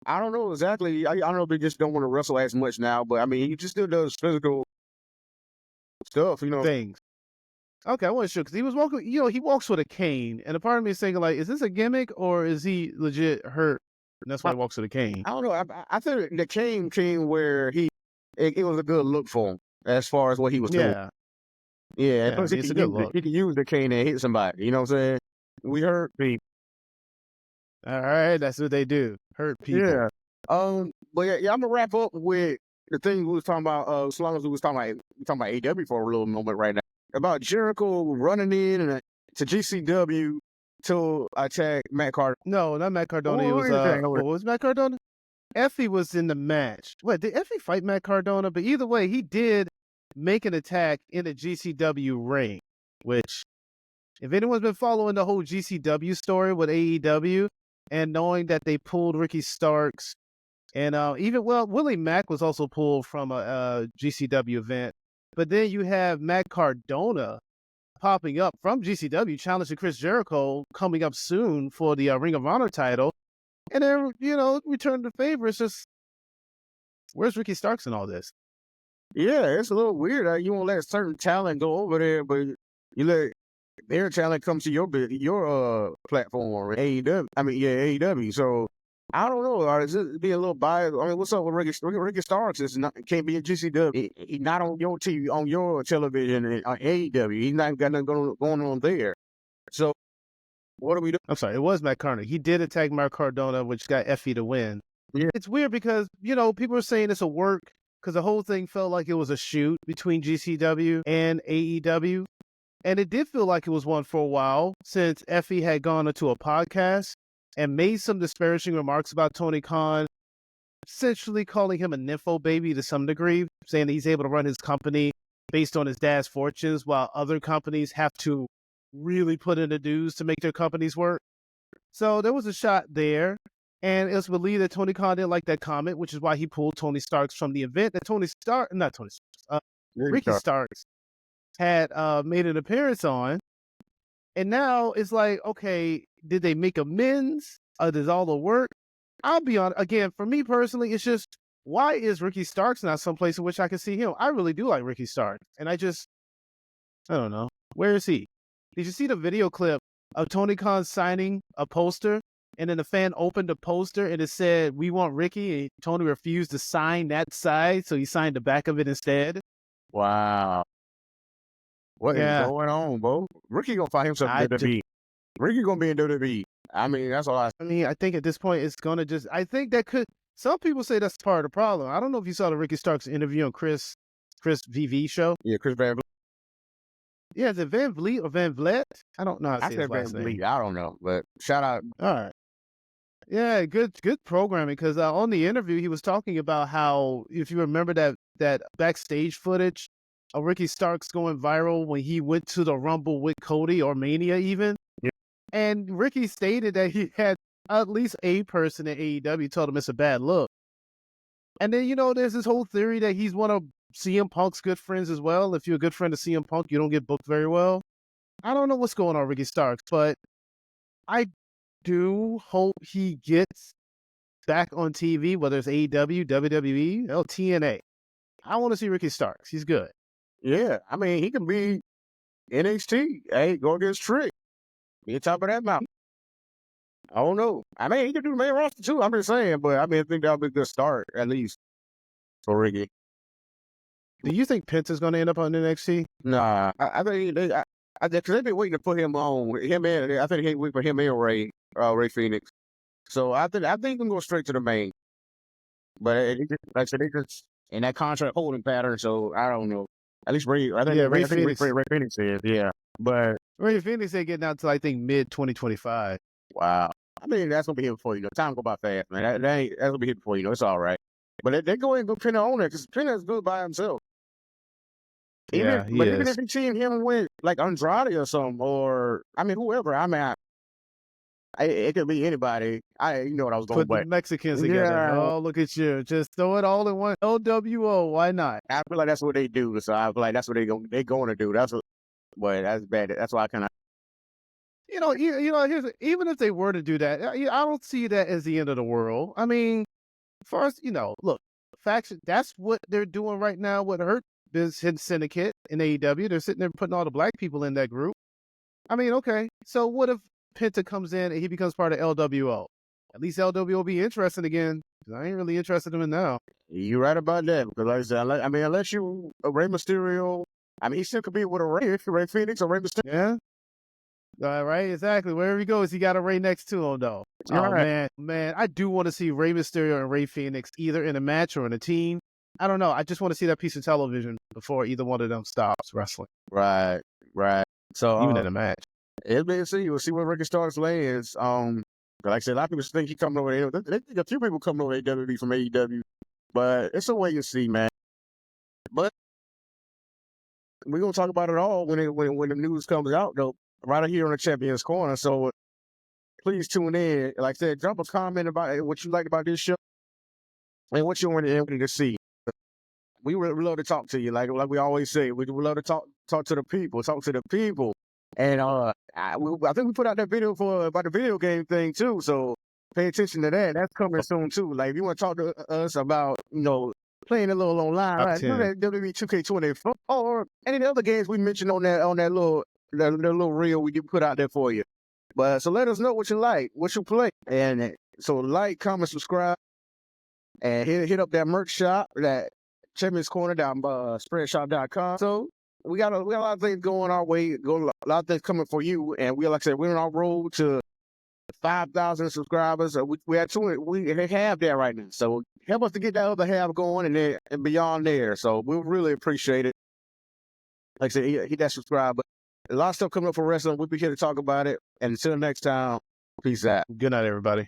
I don't know exactly. I don't know if they just don't want to wrestle as much now, but I mean, he just still does physical stuff, Things. Okay, I wasn't sure because he was walking, he walks with a cane, and a part of me is thinking, like, is this a gimmick or is he legit hurt? And that's why he walks with a cane. I don't know. I think the cane came where it was a good look for him as far as what he was doing. Yeah. Plus it's a good look. He can use the cane and hit somebody. You know what I'm saying? We hurt people. All right, that's what they do. Hurt people. Yeah. But yeah, I'm gonna wrap up with the thing we was talking about. As long as we was talking about AEW for a little moment right now about Jericho running in to GCW to attack Matt Cardona. No, not Matt Cardona. It was what was Matt Cardona? Effie was in the match. What, did Effie fight Matt Cardona? But either way, he did make an attack in the GCW ring, which, if anyone's been following the whole GCW story with AEW and knowing that they pulled Ricky Starks and Willie Mack was also pulled from a GCW event. But then you have Matt Cardona popping up from GCW, challenging Chris Jericho coming up soon for the Ring of Honor title. And then, return the favor. It's just, where's Ricky Starks in all this? Yeah, it's a little weird. You won't let certain talent go over there, but you let their talent come to your platform, AEW. AEW. So I don't know. Is it being a little biased? I mean, what's up with Ricky Starks? Can't be a GCW. He's not on your TV, on your television on AEW. He's not got nothing going on there. So what do we do? I'm sorry, it was Matt Cardona. He did attack Matt Cardona, which got Effie to win. Yeah. It's weird because, people are saying it's a work because the whole thing felt like it was a shoot between GCW and AEW. And it did feel like it was one for a while since Effie had gone into a podcast and made some disparaging remarks about Tony Khan, essentially calling him a nympho baby to some degree, saying that he's able to run his company based on his dad's fortunes while other companies have to really put in the dues to make their companies work. So there was a shot there. And it was believed that Tony Khan didn't like that comment, which is why he pulled Tony Starks from the event that Ricky Starks had made an appearance on. And now it's like, okay, did they make amends? Does all the work? I'll be on again. For me personally, it's just, why is Ricky Starks not someplace in which I can see him? I really do like Ricky Starks, and I don't know. Where is he? Did you see the video clip of Tony Khan signing a poster, and then the fan opened the poster and it said, "We want Ricky," and Tony refused to sign that side, so he signed the back of it instead? Wow. What is going on, bro? Ricky gonna find himself in WWE. Ricky gonna be in WWE. I mean, that's all I. I mean, I think at this point it's gonna just. I think that could. Some people say that's part of the problem. I don't know if you saw the Ricky Starks interview on Chris VV show. Yeah, Chris Van Vliet. Yeah, is it Van Vliet or Van Vliet? I don't know how to I say said his Van last name. Vliet. I don't know, but shout out. All right. Yeah, good programming because on the interview he was talking about how, if you remember that backstage footage of Ricky Starks going viral when he went to the Rumble with Cody or Mania even, Yeah. and Ricky stated that he had at least a person at AEW told him it's a bad look. And then, there's this whole theory that he's one of CM Punk's good friends as well. If you're a good friend of CM Punk, you don't get booked very well. I don't know what's going on, Ricky Starks, but I do hope he gets back on TV, whether it's AEW, WWE, or TNA. I want to see Ricky Starks. He's good. Yeah, I mean, he can be NXT. Hey, go against Trick. Be on top of that mountain. I don't know. I mean, he can do the main roster too. I'm just saying, but I mean, I think that'll be a good start, at least, for Ricky. Do you think Penta's going to end up on NXT? Nah, I think because they've been waiting to put him on. I think they wait for him and Ray Phoenix. So I think we can go straight to the main. But like I said, they just in that contract holding pattern. So I don't know. At least Ray. I think Ray Phoenix. Ray Phoenix is, yeah. But Ray Phoenix ain't getting out till I think mid 2025. Wow. I mean, that's gonna be here before you know. Time go by fast, man. That's gonna be here before you know. It's all right. But they go ahead and go Penta on there because Penta is good by himself. Even if you see him with like Andrade or something, or I mean whoever, I mean, it could be anybody. You know what I was going to put the Mexicans together. Yeah. Oh, look at you! Just throw it all in one. LWO. Why not? I feel like that's what they do. So I feel like that's what they're going to do. But that's bad. That's why I kind of. Even if they were to do that, I don't see that as the end of the world. I mean, first, look, faction. That's what they're doing right now with Hurt Business Syndicate in AEW. They're sitting there putting all the black people in that group. I mean, okay. So what if Penta comes in and he becomes part of LWO? At least LWO will be interesting again. I ain't really interested in him now. You're right about that. Because like I said, I mean, unless you a Rey Mysterio, I mean, he still could be with a Ray Phoenix or Rey Mysterio. Yeah. All right, exactly. Wherever he goes, he got a Ray next to him, though. All right. Man, I do want to see Rey Mysterio and Ray Phoenix either in a match or in a team. I don't know. I just want to see that piece of television before either one of them stops wrestling. Right. So even in a match. We'll see where Ricky Starks lands. Like I said, a lot of people think he's coming over there. They think a few people coming over AEW from AEW, but it's a way you see, man. But we're gonna talk about it all when the news comes out, though, right here on the Champions Corner. So please tune in. Like I said, drop a comment about what you like about this show and what you want to see. We would love to talk to you, like we always say. We would love to talk to the people, And I think we put out that video about the video game thing too. So pay attention to that. That's coming soon too. Like if you want to talk to us about playing a little online, right? Do that WWE 2K24 or any of the other games we mentioned on that little reel we put out there for you. But so let us know what you like, what you play, and so like, comment, subscribe, and hit up that merch shop, that Champions Corner down spreadshop.com. So we got a lot of things going our way, a lot of things coming for you, and like I said, we're on our road to 5,000 subscribers. We have that right now. So help us to get that other half going and beyond there. So we really appreciate it. Like I said, hit that subscribe. But a lot of stuff coming up for wrestling. We'll be here to talk about it. And until next time, peace out. Good night, everybody.